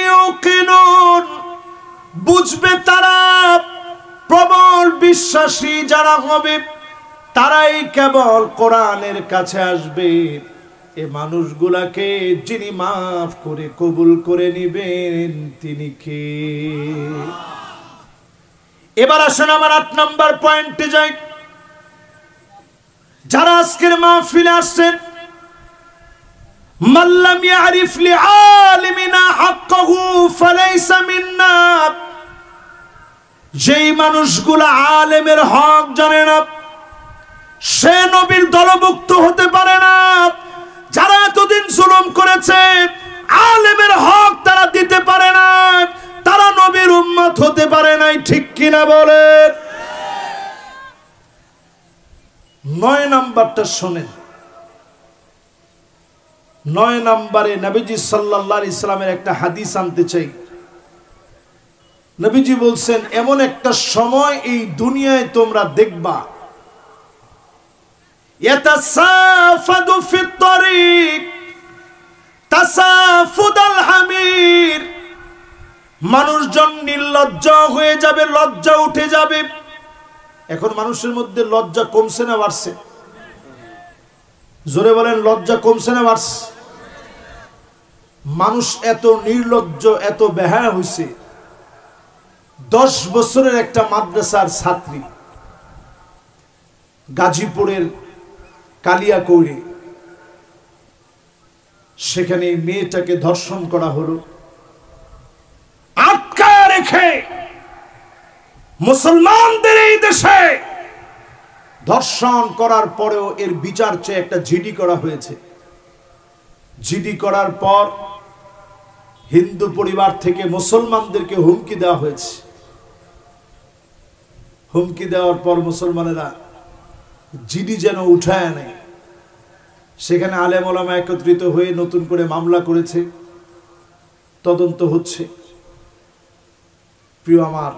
ইউকিনুন, বুঝবে তারা, প্রবল বিশ্বাসী যারা হবে তারাই কেবল কোরআনের কাছে আসবে। এ মানুষগুলাকে যিনি মাফ করে কবুল করে নিবেন, তিনি কে? এবার আসেন আমার ৮ নম্বর পয়েন্টে যাই। যারা আজকের মাহফিলে আসছেন, মাল্লাম ইয়ারিফ লিআলিমিনা হাক্কাহু ফালাইসা মিন্না, যেই মানুষগুলা আলেমের হক জানে না, সে নবীর দলভুক্ত হতে পারে না। যারা এতদিন জুলুম করেছে, আলেমের হক তারা দিতে পারে না, তারা নবীর উম্মত হতে পারে নাই। ঠিক কিনা বলেন? ৯ নাম্বারটা শোনেন। ৯ নম্বরে নবীজি সাল্লাল্লাহু আলাইহি সাল্লামের একটা হাদিস আনতে চাই। নবীজি বলছেন, এমন একটা সময় এই দুনিয়ায় তোমরা দেখবা, ইয়াতাসাফাদু ফিত তারিক তাসাফুদাল হামির, মানুষজন নির্লজ্জ হয়ে যাবে, লজ্জা উঠে যাবে। এখন মানুষের মধ্যে লজ্জা কমছে না বাড়ছে? জোরে বলেন, লজ্জা কমছে না বাড়ছে? মানুষ এত নির্লজ্জ, এত বেহায়া হয়েছে। 10 বছরের একটা মাদ্রাসার ছাত্রী, গাজীপুরের কালিয়াকৈরে, সেখানে মেয়েটাকে ধর্ষণ করা হলো। আটকা রেখে মুসলমানদের এই দেশে ধর্ষণ করার পরেও এর বিচার চেয়ে একটা জিডি করা হয়েছে। জিডি করার পর হিন্দু পরিবার থেকে মুসলমানদেরকে হুমকি দেওয়া হয়েছে। হুমকি দেওয়ার পর মুসলমানেরা জিডি যেন উঠায় নেয়, সেখানে আলেম ওলামা একত্রিত হয়ে নতুন করে মামলা করেছে, তদন্ত হচ্ছে। প্রিয় আমার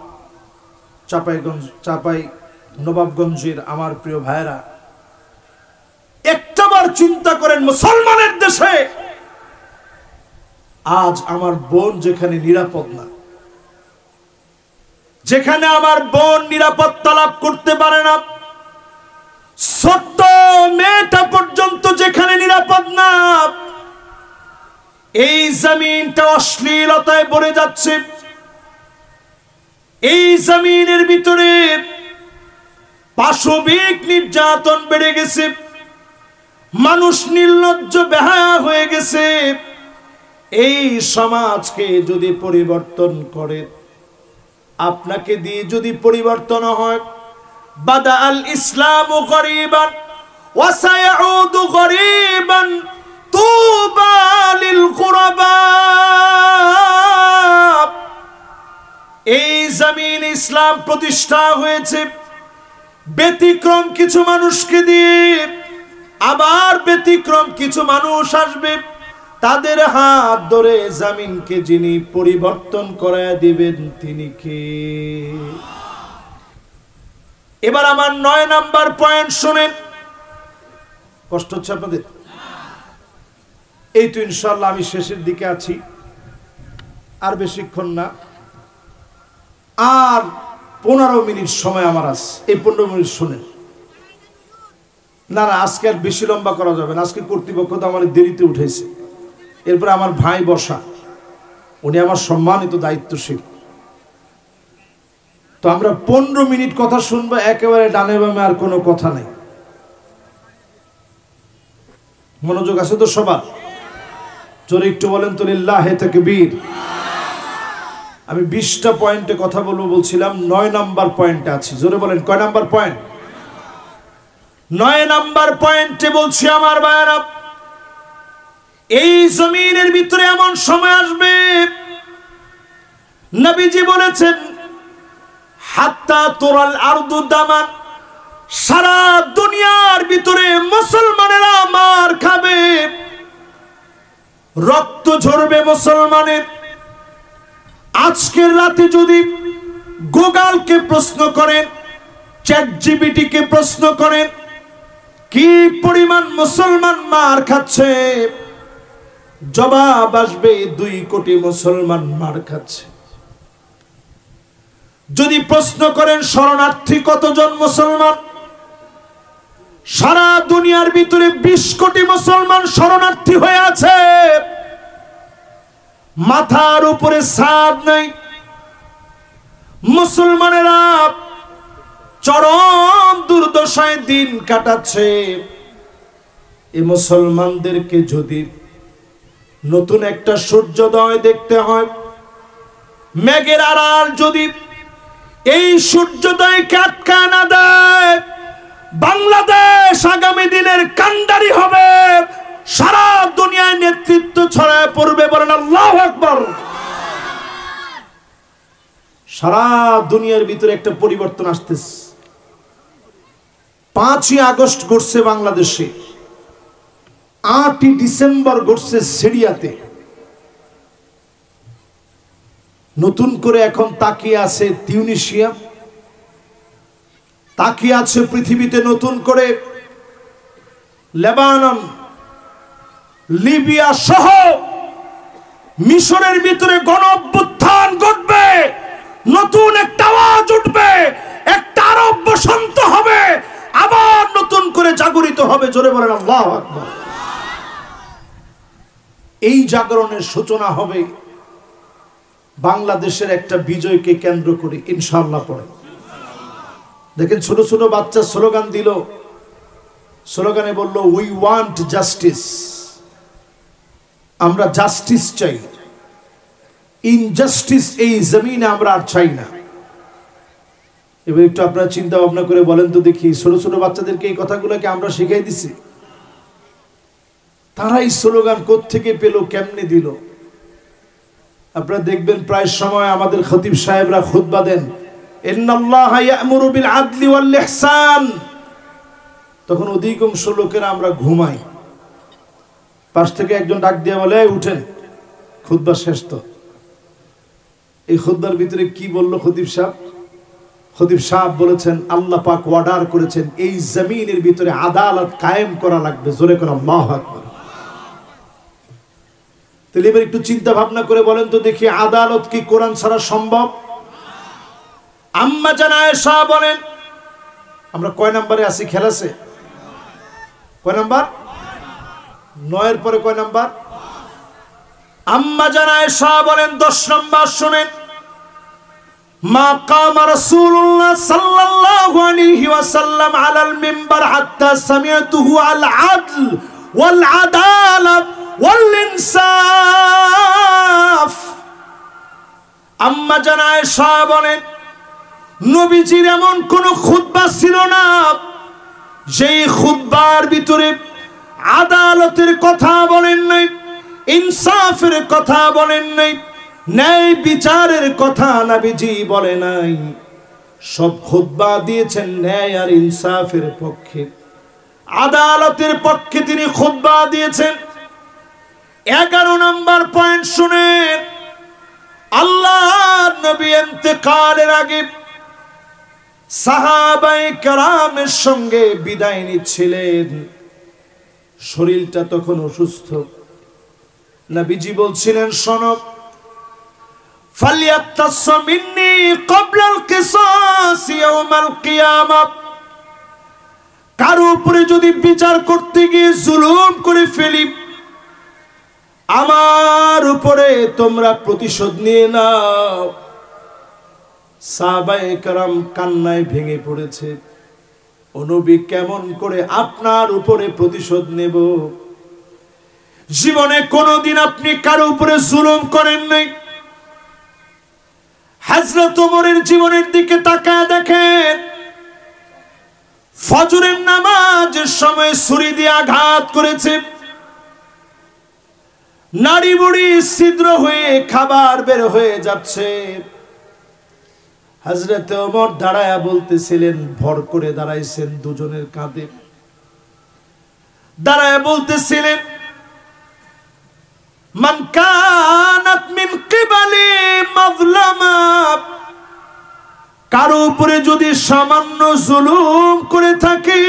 চাপাই নবাবগঞ্জের আমার প্রিয় ভাইরা, একটাবার চিন্তা করেন, মুসলমানের দেশে আজ আমার বোন যেখানে নিরাপদ না, যেখানে আমার বোন নিরাপত্তা লাভ করতে পারে না, ছোট্ট মেয়েটা পর্যন্ত যেখানে নিরাপদ না, এই জমিনটা অশ্লীলতায় ভরে যাচ্ছে। এই জমিনের ভিতরে পাশবিক নির্যাতন বেড়ে গেছে, মানুষ নির্লজ্জ বেহায়া হয়ে গেছে। এই সমাজকে যদি পরিবর্তন করে, আপনাকে দিয়ে যদি পরিবর্তন হয়, বাদা আল ইসলামু গরীবান ওয়া সায়াউদু গরীবান তুবা লিল কুরবা। এই জমিন ইসলাম প্রতিষ্ঠা হয়েছে ব্যতিক্রম কিছু মানুষকে দিয়ে, আবার ব্যতিক্রম কিছু মানুষ আসবে, তাদের হাত ধরে জমিনকে যিনি পরিবর্তন করে দিবেন তিনি কে? এবার আমার 9 নাম্বার পয়েন্ট শুনেন। কষ্ট হচ্ছে আপনাদের? এই তো ইনশাআল্লাহ আমি শেষের দিকে আছি, আর বেশিক্ষণ না, আর 15 মিনিট সময় আমার আছে। এই 15 মিনিট শুনেন। না না, আজকে আর বেশি লম্বা করা যাবে না। আজকে কর্তৃপক্ষ তো আমার দেরিতে উঠেছে, এরপরে আমার ভাই বসা, উনি আমার সম্মানিত দায়িত্বশীল, তো আমরা 15 মিনিট কথা শুনবো, একেবারে ডানে বামে আর কোনো কথা নাই। মনোযোগ আছে তো সবার? জোরে একটু বলেন তো লিল্লাহে তাকবীর। আমি 20টা পয়েন্টে কথা বলবো বলছিলাম, 9 নাম্বার পয়েন্টে আছি। জোরে বলেন, কয় নাম্বার পয়েন্ট? 9 নাম্বার পয়েন্টে বলছি আমার ভাইরা, এই জমিনের ভিতরে এমন সময় আসবে, নবীজি বলেছেন হাত্তা তোরাল আরদু দামান, সারা দুনিয়ার ভিতরে মুসলমানেরা মার খাবে, রক্ত ঝরবে মুসলমানের। আজকের রাতে যদি গুগলকে প্রশ্ন করেন, চ্যাটজিপিটিকে প্রশ্ন করেন, কি পরিমাণ মুসলমান মার খাচ্ছে, জবাব আসবে 2 কোটি মুসলমান মার খাচ্ছে। যদি প্রশ্ন করেন শরণার্থী কতজন মুসলমান, সারা দুনিয়ার ভিতরে 20 কোটি মুসলমান শরণার্থী হয়ে আছে, মাথার উপরে ছাদ নাই। মুসলমানেরা চরম দুর্দশায় দিন কাটাচ্ছে। এই মুসলমানদেরকে যদি নতুন একটা সূর্যোদয় দেখতে হয়, মেঘের আড়াল যদি এই সূর্যোদয়কে আটকা না দেয়, বাংলাদেশ আগামী দিনের কান্ডারি হবে, সারা দুনিয়ায় নেতৃত্ব ছড়ায় পড়বে। বলেন আল্লাহু আকবার। সারা দুনিয়ার ভিতরে একটা পরিবর্তন আসতেছে। 5ই আগস্ট ঘটছে বাংলাদেশে, 8ই ডিসেম্বর ঘটছে সিরিয়াতে। নতুন করে এখন তাকিয়ে আছে তিউনিসিয়া, তাকিয়ে আছে পৃথিবীতে নতুন করে লেবানন, লিবিয়া সহ মিশরের ভিতরে গণ অভ্যুত্থান ঘটবে, নতুন একটা আওয়াজ উঠবে, একটা আরব বসন্ত হবে, আবার নতুন করে জাগরিত হবে। জোরে বলেন আল্লাহু আকবার। এই জাগরণের সূচনা হবে বাংলাদেশের একটা বিজয়কে কেন্দ্র করে ইনশাআল্লাহ। পড়ে দেখেন, ছোট ছোট বাচ্চা স্লোগান দিল, স্লোগানে বলল উই ওয়ান্ট জাস্টিস, আমরা জাস্টিস চাই, ইনজাস্টিস এই জমিনে আমরা আর চাই না। এবার একটু আপনারা চিন্তা ভাবনা করে বলেন তো দেখি, ছোট ছোট বাচ্চাদেরকে এই কথাগুলোকে আমরা শিখাই দিছি? তারা এই স্লোগান কোত্থেকে পেল, কেমনে দিল? আপনারা দেখবেন প্রায় সময় আমাদের খতিব সাহেবরা খুতবা দেন, ইন্নাল্লাহা ইয়া'মুরু বিল আদলি ওয়াল ইহসান, তখন অধিকাংশ লোকেরা আমরা ঘুমাই। পাশ থেকে একজন ডাক দিয়ে বলে, উঠেন, খুতবা শেষ। তো এই খুতবার ভিতরে কি বলল খতিব সাহেব? খতিব সাহেব বলেছেন, আল্লাহ পাক অর্ডার করেছেন এই জমিনের ভিতরে আদালত কায়েম করা লাগবে। জোরে করে আল্লাহু আকবার। তাহলে এবার একটু চিন্তা ভাবনা করে বলেন তো দেখি, আদালত কি কোরআন ছাড়া সম্ভব? আম্মা জান আয়েশা বলেন, আমরা কয় নম্বরে আছি খেলাছে? কয় নাম্বার? 9 এর পরে কয় নাম্বার? আম্মা জান আয়েশা বলেন 10 নম্বর। শুনেন, মা কামা রাসূলুল্লাহ সাল্লাল্লাহু আলাইহি ওয়াসাল্লাম আলাল মিম্বার হাত্তা সামি'তুহু আল আদল ওয়াল আদালাত ওয়াল ইনসাফ। আম্মা জান আয়েশা বলেন, নবীজির এমন কোন খুতবা ছিল না যেই খুতবার ভিতরে আদালতের কথা বলেন নাই, ইনসাফের কথা বলেন নাই, ন্যায় বিচারের কথা নবীজি বলে নাই। সব খুতবা দিয়েছেন ন্যায় আর ইনসাফের পক্ষে, আদালতের পক্ষে তিনি খুতবা দিয়েছেন। 11 নম্বর পয়েন্ট শুনেন, আল্লাহর নবী ইন্তেকালের আগে সাহাবায়ে কেরামের সঙ্গে বিদায় নিচ্ছিলেন। শরীরটা তখন অসুস্থ। নবীজি বলছিলেন, শোনো, ফালিয়াতাসা মিন্নি ক্বাবলাল কিসাস ইয়াউমাল কিয়ামা, কারো উপরে যদি বিচার করতে গিয়ে জুলুম করে ফেলি, আমার উপরে তোমরা প্রতিশোধ নিয়ে নাও। সাহাবায়ে কেরাম কান্নায় ভেঙে পড়েছে, ও নবী, কেমন করে আপনার উপরে প্রতিশোধ নেব? জীবনে কোনোদিন আপনি কারো উপরে জুলুম করেন নাই। হযরত ওমরের জীবনের দিকে তাকায় দেখেন, ফজরের নামাজের সময় ছুরি দিয়ে আঘাত করেছে, নাড়ি বুড়ি ছিদ্র হয়ে খাবার বের হয়ে যাচ্ছে। হযরত ওমর দাঁড়ায়া বলতেছিলেন, ভর করে দাঁড়াইছেন দুজনের কাঁধে, দাঁড়ায়া বলতেছিলেন, মান কানাত মিন কিবালি মাজলামা, কারো উপরে যদি সামান্য জুলুম করে থাকি,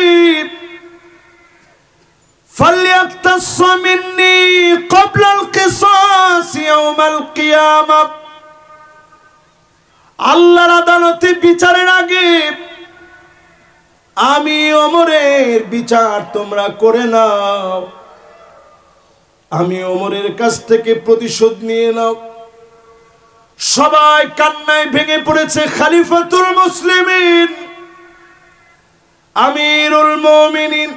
ফালিয়াতাসা মিন্নি ক্বাবলাল কিসাস ইয়াউমাল কিয়ামা, আল্লাহর আদালতে বিচারের আগে আমি ওমরের বিচার তোমরা করে নাও, আমি ওমরের কাছ থেকে প্রতিশোধ নিয়ে নাও। সবাই কান্নায় ভেঙে পড়েছে। খলিফাতুল মুসলিমিন, আমিরুল মুমিনিন,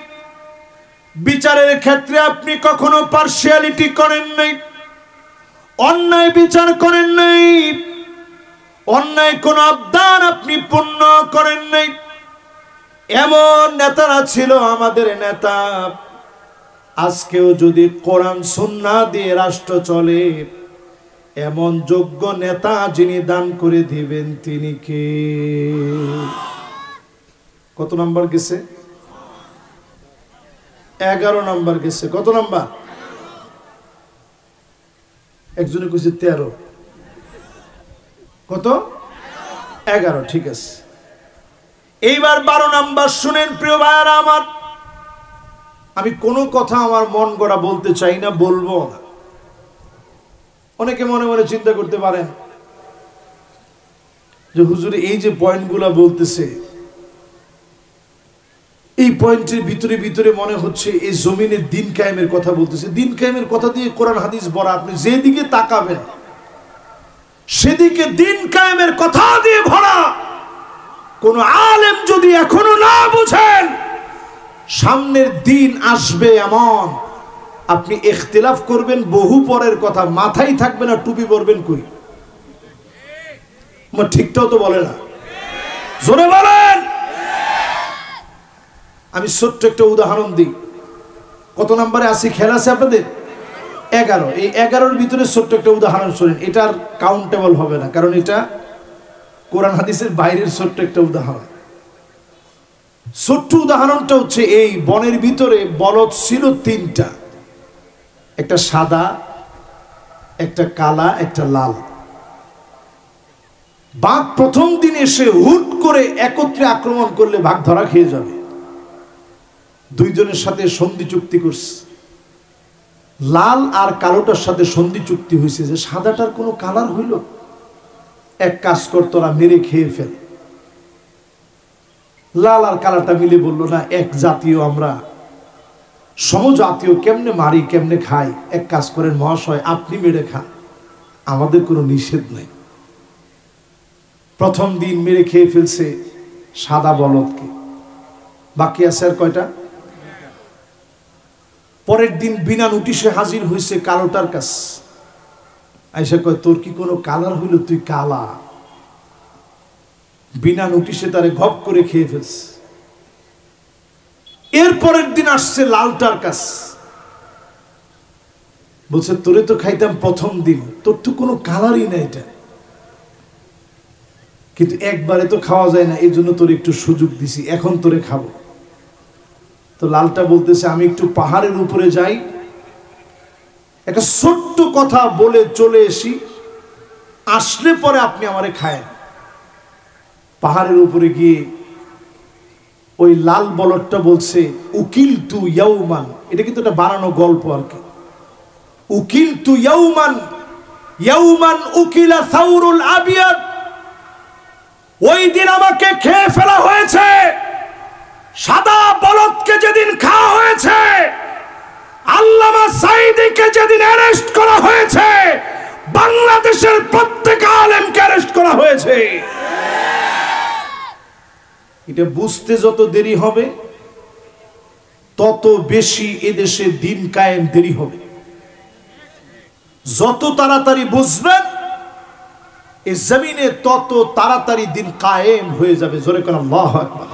বিচারের ক্ষেত্রে আপনি কখনো পার্সিয়ালিটি করেন নাই, অন্যায় বিচার করেন নাই, অন্যায় কোন আবদান আপনি পূর্ণ করেন নাই। এমন নেতারা ছিল আমাদের নেতা। আজকেও যদি কোরআন সুন্নাহ দিয়ে রাষ্ট্র চলে, এমন যোগ্য নেতা যিনি দান করে দিবেন তিনি কে? কত নাম্বার গেছে? 11 নাম্বার গেছে। কত নাম্বার? একজনে কইছে 13। কত? 11। ঠিক আছে, এইবার 12 নাম্বার শুনেন প্রিয় ভাইরা আমার। আমি কোনো কথা আমার মন গড়া বলতে চাই না, বলবো না। অনেকে মনে মনে চিন্তা করতে পারেন যে হুজুর এই যে পয়েন্টগুলা বলতেছে, এই পয়েন্টের ভিতরে ভিতরে মনে হচ্ছে এই জমিনে দিন কায়েমের কথা বলতেছে। দিন কায়েমের কথা দিয়ে কোরআন হাদিস ভরা, আপনি যেদিকে তাকাবেন সেদিকে দিন কায়েমের কথা দিয়ে ভরা। কোন আলেম যদি এখনো না বুঝেন সামনের দিন আসবে এমন, আপনি ইখতিলাফ করবেন বহু পরের কথা, মাথায় থাকবে না টুপি পরবেন কই। ঠিকটাও তো বলে না। জোরে বলেন। আমি ছোট্ট একটা উদাহরণ দিই। কত নম্বরে আছি খেয়াল আছে আপনাদের? 11। এই 11-র ভিতরে ছোট্ট একটা উদাহরণ শুনেন। এটার কাউন্টেবল হবে না, কারণ এটা কোরআন হাদিসের বাইরের ছোট্ট একটা উদাহরণ। ছোট্ট উদাহরণটা হচ্ছে এই বনের ভিতরে বলদ ছিল 3টা, একটা সাদা, একটা কালা, একটা লাল। বাঘ প্রথম দিন এসে হুট করে একত্রে আক্রমণ করলে বাঘ ধরা খেয়ে যাবে। দুইজনের সাথে সন্ধি চুক্তি করছে। লাল আর কালোটার সাথে সন্ধি চুক্তি হয়েছে যে সাদাটার কোনো কালার হইল, এক কাজ কর তোরা মেরে খেয়ে ফেল। লাল আর কালারটা মিলে বলল না, এক জাতীয় আমরা, সমজাতীয়, কেমনে মারি কেমনে খাই, এক কাজ করেন মহাশয় আপনি মেরে খান, আমাদের কোনো নিষেধ নাই। প্রথম দিন মেরে খেয়ে ফেলছে সাদা বলদকে, বাকি আছে আর কয়টা? পরের দিন বিনা নোটিশে হাজির হয়েছে কালোটার কাছে। আইসা কয় তোর কি কোনো কালার হইল, তুই কালা। বিনা নোটিশে তারে ঘপ করে খেয়ে ফেলছে। এর পরের দিন আসছে লালটার কাছে, বলছে তোরে তো খাইতাম প্রথম দিন, তোর তো কোনো কালারই নাই এটা, কিন্তু একবারে তো খাওয়া যায় না, এই জন্য তোর একটু সুযোগ দিছি, এখন তোরে খাবো। তো লালটা বলতেছে আমি একটু পাহাড়ের উপরে যাই, একটা ছোট্ট কথা বলে চলে এসি, আসলে পরে আপনি আমারে খায়েন। পাহাড়ের উপরে গিয়ে ওই লাল বলদটা বলছে উকিল তু ইয়াউমান, এটা কিন্তু একটা বানানো গল্প আর কি। উকিল তু ইয়াউমান, ইয়াউমান উকিলা সাউরুল আবিয়াদ, ওই দিন আমাকে খেয়ে ফেলা হয়েছে। সাদা বলদকে যেদিন খাওয়া হয়েছে, আল্লামা সাঈদীকে যেদিন অ্যারেস্ট করা হয়েছে, বাংলাদেশের প্রত্যেক আলেমকে অ্যারেস্ট করা হয়েছে। এটা বুঝতে যত দেরি হবে তত বেশি এদেশে দিন কায়েম দেরি হবে। যত তাড়াতাড়ি বুঝবেন এই জমিনে তত তাড়াতাড়ি দিন কায়েম হয়ে যাবে। জোরে কোন আল্লাহু আকবার।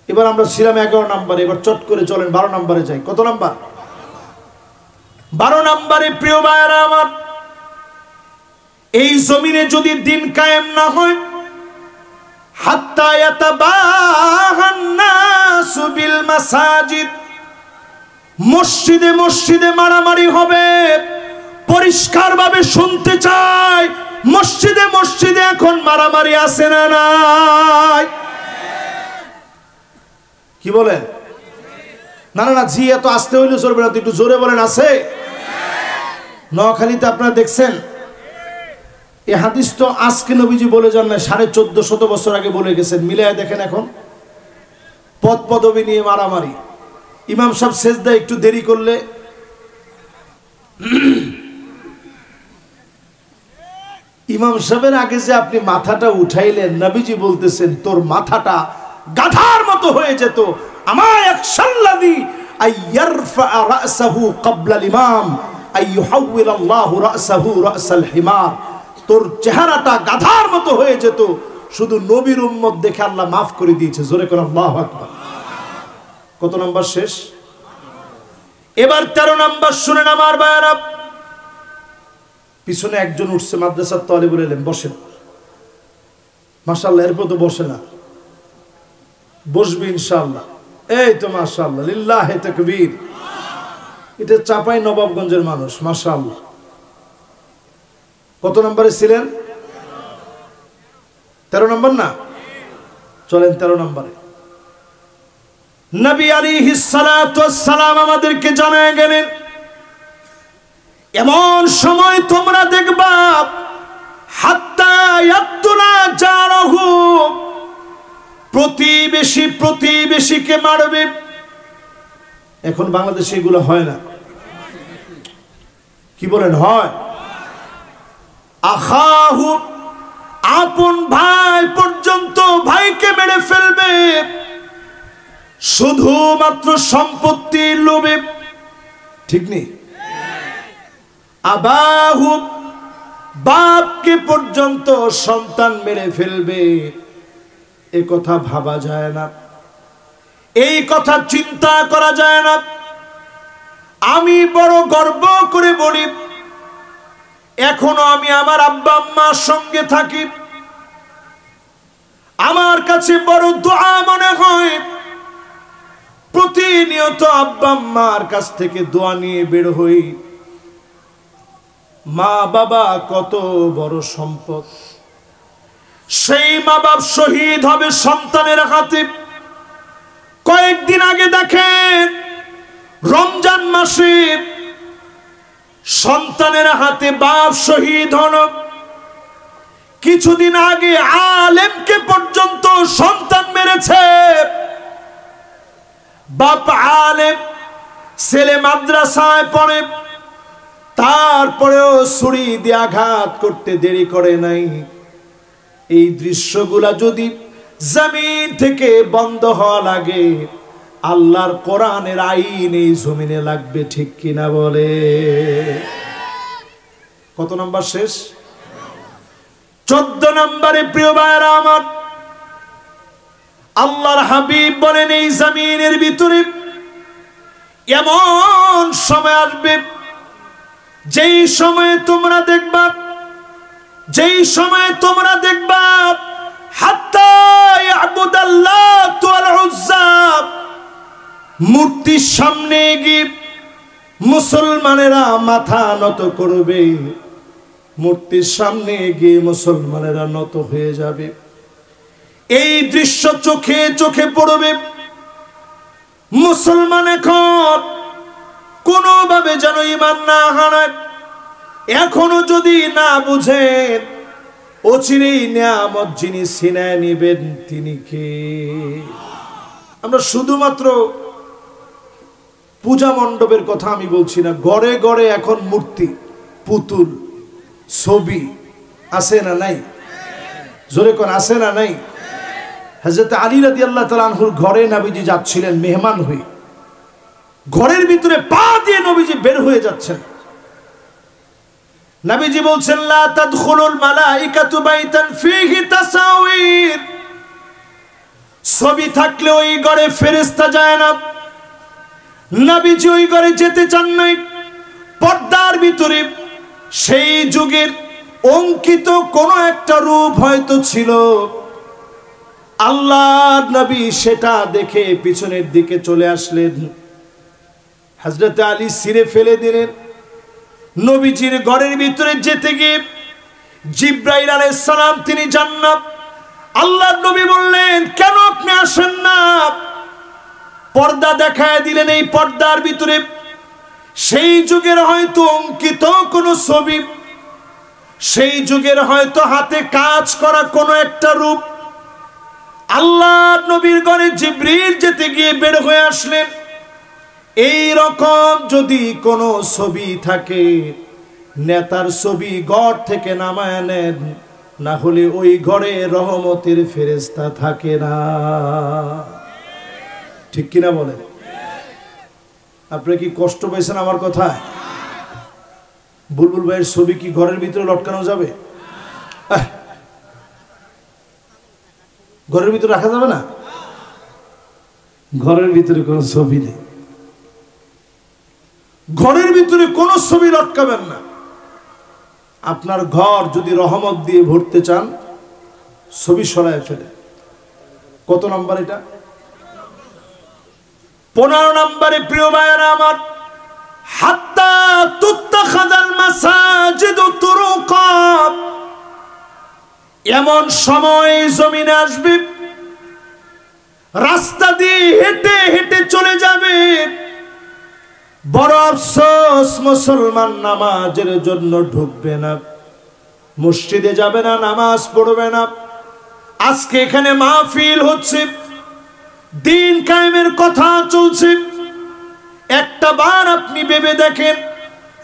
এবার আমরা ছিলাম 11 নম্বরে, এবার চট করে চলেন 12 নম্বরে যাই। কত নাম্বার? 12 নম্বরে। প্রিয় ভাইরা আমার, এই জমিনে যদি দিন কায়েম না হয়, হাত্তা ইয়াতাবাহান নাসু বিল মাসাজিদ, মসজিদে মসজিদে মারামারি হবে। পরিষ্কার ভাবে শুনতে চাই, মসজিদে মসজিদে এখন মারামারি আছে না নাই? কি বলেন? না না না, জি এত আসতে হইলে চলবে না, একটু জোরে বলেন আছে। নোয়াখালীতে আপনারা দেখছেন, এই হাদিস তো আজকে নবীজি বলে যান না, 1450 বছর আগে বলে গেছেন। মিলায় দেখেন এখন পদ পদবি নিয়ে মারামারি। ইমাম সাহেব সেজদা একটু দেরি করলে ইমাম সাহেবের আগে যে আপনি মাথাটা উঠাইলেন, নবীজি বলতেছেন তোর মাথাটা গাধার মতো হয়ে যেত। আমায় একসাল্লাযী আইয়ারফা রাসাহু ক্বাবলা ইমাম আইয়ুহাউইল আল্লাহু রাসাহু রাসাল হিমার, তোর চেহারাটা গাধার মতো হয়ে যেত, শুধু নবীর উম্মত দেখে আল্লাহ মাফ করে দিয়েছে। জোরে কোন আল্লাহু আকবার। কত নাম্বার শেষ? এবার 13 নাম্বার শুনেন আমার ভাইরা। পিছনে একজন উঠছে মাদ্রাসার তালিবুল ইলম, বসেন। মাশাআল্লাহ, এরপর তো বসে না, বসবি ইনশাআল্লাহ। এই তো মাশাআল্লাহ, লিল্লাহি তাকবীর। এটা চাপাই নবাবগঞ্জের মানুষ, মাশাআল্লাহ। কত নম্বরে ছিলেন? 13 নম্বর না? চলেন 13 নম্বরে। নবী আলাইহিস সালাতু ওয়াস সালাম আমাদেরকে জানায় গেলেন, এমন সময় তোমরা দেখবা হাত্তা ইয়াতুনা জারহু, প্রতিবেশী প্রতিবেশীকে মারবে। এখন বাংলাদেশে এগুলো হয় না, কি বলেন? হয়। আখাহু, আপন ভাই পর্যন্ত ভাইকে মেরে ফেলবে শুধুমাত্র সম্পত্তির লোভে, ঠিক নেই? আবাহু, বাপকে পর্যন্ত সন্তান মেরে ফেলবে, এ কথা ভাবা যায় না, এই কথা চিন্তা করা যায় না। আমি বড় গর্ব করে বলি, এখনো আমি আমার আব্বা আম্মার সঙ্গে থাকি। আমার কাছে বড় দোয়া মনে হয়, প্রতিনিয়ত আব্বা আম্মার কাছ থেকে দোয়া নিয়ে বের হই। মা বাবা কত বড় সম্পদ, সেই মা বাপ শহীদ হবে সন্তানের হাতে। কয়েকদিন আগে দেখেন রমজান মাসে সন্তানের হাতে বাপ শহীদ হল। কিছুদিন আগে আলেমকে পর্যন্ত সন্তান মেরেছে। বাপ আলেম, ছেলে মাদ্রাসায় পড়ে, তারপরেও ছুরি দিয়ে আঘাত করতে দেরি করে নাই। এই দৃশ্যগুলা যদি জমিন থেকে বন্ধ হওয়া লাগে, আল্লাহর কোরআনের আইন এই জমিনে লাগবে, ঠিক কিনা বলে? কত নাম্বার শেষ? 14 নম্বরে প্রিয় ভাইরা আমার, আল্লাহর হাবিব বলেন এই জমিনের ভিতরে এমন সময় আসবে, যেই সময়ে তোমরা দেখবা হাত্তা ইয়াবুদাল্লাত ওয়াল উজ্জা, মূর্তির সামনে গিয়ে মুসলমানেরা মাথা নত করবে, মূর্তির সামনে গিয়ে মুসলমানেরা নত হয়ে যাবে। এই দৃশ্য চোখে চোখে পড়বে। মুসলমান এখন কোনোভাবে যেন ঈমান না হারায়। এখনো যদি না বুঝেন, অচিরেই নিয়ামত যিনি ছিনায় নেবেন তিনি কে? আমরা শুধুমাত্র পূজা মণ্ডপের কথা আমি বলছি না, ঘরে ঘরে এখন মূর্তি, পুতুল, ছবি আছে না নাই? জোরে কোন আছে না নাই? হযরত আলী রাদিয়াল্লাহু তাআলা আনহুর ঘরে নবীজি যাচ্ছিলেন মেহমান হয়ে, ঘরের ভিতরে পা দিয়ে নবীজি বের হয়ে যাচ্ছেন। নবীজি বলছেন, লা তাদখুলুল মালাইকাতু বাইতান ফীহি তাসাউইর, ছবি থাকলে ওই ঘরে ফেরেশতা যায় না। নবীজি ওই ঘরে যেতে চান নাই। পর্দার ভিতরে সেই যুগের অঙ্কিত কোন একটা রূপ হয়তো ছিল। আল্লাহর নবী সেটা দেখে পিছনের দিকে চলে আসলেন। হযরত আলী ছিঁড়ে ফেলে দিলেন। নবীজির ঘরের ভিতরে যেতে গিয়ে জিবরাইল আলাইহিস সালাম তিনি যান না। আল্লাহর নবী বললেন, কেন আপনি আসেন না? পর্দা দেখায় দিলেন। এই পর্দার ভিতরে সেই যুগের হয়তো অঙ্কিত কোন ছবি, সেই যুগের হয়তো হাতে কাজ করা কোন একটা রূপ। আল্লাহর নবীর ঘরে জিবরিল যেতে গিয়ে বের হয়ে আসলেন। এই রকম যদি কোনো ছবি থাকে, নেতার ছবি ঘর থেকে নামায় নেন, না হলে ওই ঘরে রহমতের ফেরেশতা থাকে না। ঠিক কিনা বলেন? আপনি কি কষ্ট পেয়েছেন আমার কথায়? বুলবুল ভাইয়ের ছবি কি ঘরের ভিতরে লটকানো যাবে? ঘরের ভিতরে রাখা যাবে না। ঘরের ভিতরে কোনো ছবি নেই। ঘরের ভিতরে কোনো ছবি লটকাবেন না। আপনার ঘর যদি রহমত দিয়ে ভরতে চান, ছবি সরায় ফেলে। কত নাম্বার এটা? 15 নম্বরে প্রিয় ভাইয়েরা আমার, হাত্তা তুত্তাখাযাল মাসাজিদু তুরুকা, এমন সময় জমিনে আসবে রাস্তা দিয়ে হেঁটে হেঁটে চলে যাবে। বড় আফসোস, মুসলমান নামাজের জন্য ঢুকবে না, মসজিদে যাবে না, নামাজ পড়বে না। আজকে এখানে মাহফিল হচ্ছে, দিন কায়েমের কথা চলছে। একটা বার আপনি ভেবে দেখেন,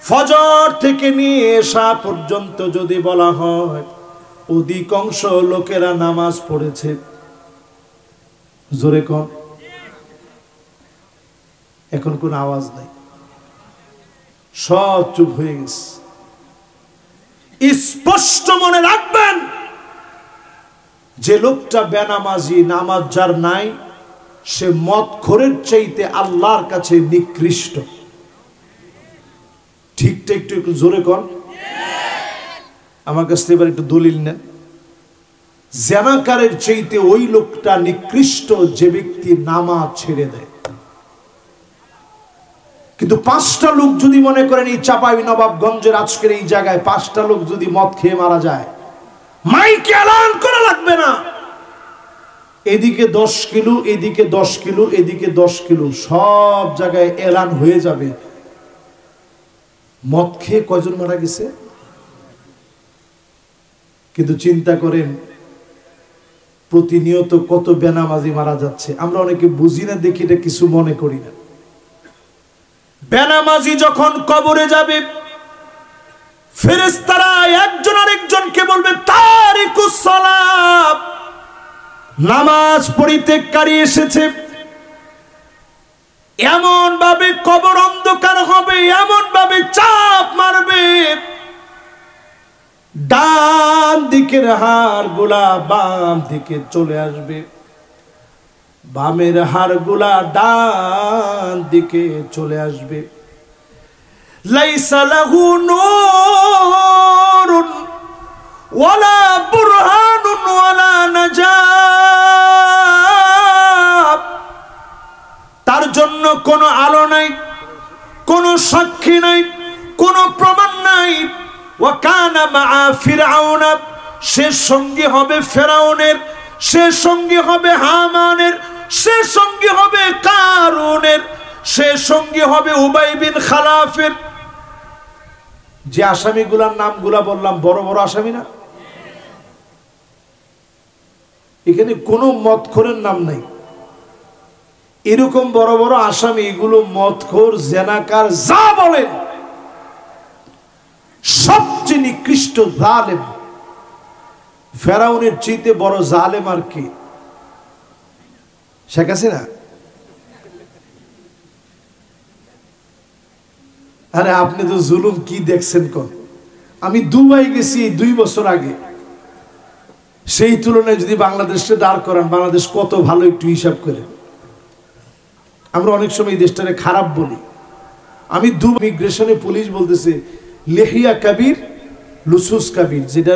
ফজর থেকে নিয়ে এশা পর্যন্ত যদি বলা হয় অধিকাংশ লোকেরা নামাজ পড়েছে, জোরে কম, এখন কোন আওয়াজ নাই, সব চুপ হয়ে গেছে। স্পষ্ট মনে রাখবেন, যে লোকটা বেনামাজি, নামাজ যার নাই, সে মদখোরের চাইতে আল্লাহর কাছে নিকৃষ্ট। ঠিকটা একটু একটু জোরে কর, আমার কাছ থেকে এবার একটু দলিল নেন। জেনাকারের চাইতে ওই লোকটা নিকৃষ্ট যে ব্যক্তি নামাজ ছেড়ে দেয়। কিন্তু 5টা লোক যদি মনে করেন এই চাপাই নবাবগঞ্জের আজকের এই জায়গায় 5টা লোক যদি মদ খেয়ে মারা যায়, মাইকে এলান করা লাগবে না, এদিকে 10 কিলো, এদিকে 10 কিলো, এদিকে 10 কিলো, সব জায়গায় এলান হয়ে যাবে মদ খেয়ে কয়জন মারা গেছে। কিন্তু চিন্তা করেন প্রতিনিয়ত কত বেনামাজি মারা যাচ্ছে। আমরা অনেকে বুঝি না, দেখি এটা কিছু মনে করি না। বেনামাজি যখন কবরে যাবে, ফেরেশতারা একজন আরেকজনকে বলবে তারিকুস সালাত, নামাজ পরিত্যাগকারী এসেছে। এমন ভাবে কবর অন্ধকার হবে, এমন ভাবে চাপ মারবে, ডান দিকের হাড়গুলা বাম দিকে চলে আসবে, বামের হাড়গুলা ডান দিকে চলে আসবে। লাইসা লাহু নূরুন ওয়ালা বুরহানুন ওয়ালা নাজাত, তার জন্য কোনো আলো নাই, কোনো সাক্ষী নাই, কোনো প্রমাণ নাই। ওয়া কানা মাআ ফিরআউন, সে সঙ্গী হবে ফেরাউনের, সে সঙ্গী হবে হামানের, সে সঙ্গী হবে কারুনের, সে সঙ্গী হবে উবাই বিন খালাফের। যে আসামিগুলার নামগুলা বললাম বড় বড় আসামি না, এখানে কোনো মদখোরের নাম নাই। এরকম বড় বড় আসামি, এগুলো মদখোর, জেনাকার, যা বলেন সবচেয়ে নিকৃষ্ট জালেম। ফেরাউনের চাইতে বড় জালেম আর কি? শেখ হাসিনা। আরে আপনি তো জুলুম কি দেখছেন কোন? আমি দুবাই গেছি 2 বছর আগে, সেই তুলনায় যদি বাংলাদেশকে দাঁড় করান, বাংলাদেশ কত ভালো একটু হিসাব করে। আমরা অনেক সময় এই দেশটাকে খারাপ বলি। আমি ইমিগ্রেশনে পুলিশ বলতেছে লেহিয়া কাবির লুসুস কাবির, যেটা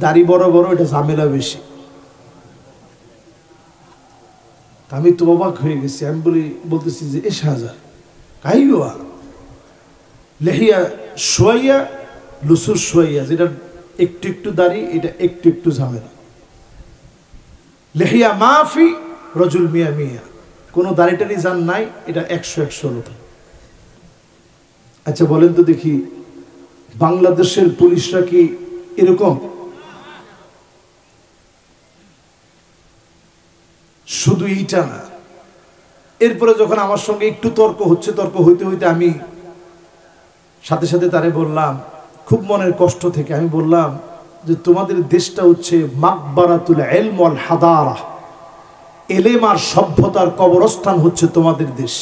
দাড়ি বড় বড় এটা ঝামেলা বেশি। আমি তো অবাক হয়ে গেছি। আমি বলতেছি যে এ শাহজাহান কাইয়া লেহিয়া সোয়াইয়া লুসুস সোয়াইয়া, যেটা একটু একটু দাড়ি, এটা একটু একটু ঝামেলা। লেহিয়া মাফি রজুল মিয়া মিয়া, কোনো দাড়িটারি জান নাই, এটা 100 লোক। আচ্ছা বলেন তো দেখি, বাংলাদেশের পুলিশরা কি এরকম? শুধু এইটা না, এরপরে যখন আমার সঙ্গে একটু তর্ক হচ্ছে, তর্ক হইতে হইতে আমি সাথে সাথে তারে বললাম, খুব মনের কষ্ট থেকে আমি বললাম যে তোমাদের দেশটা হচ্ছে মাকবারাতুল ইলম ওয়াল হাদারা, এলেম আর সভ্যতার কবরস্থান হচ্ছে তোমাদের দেশ।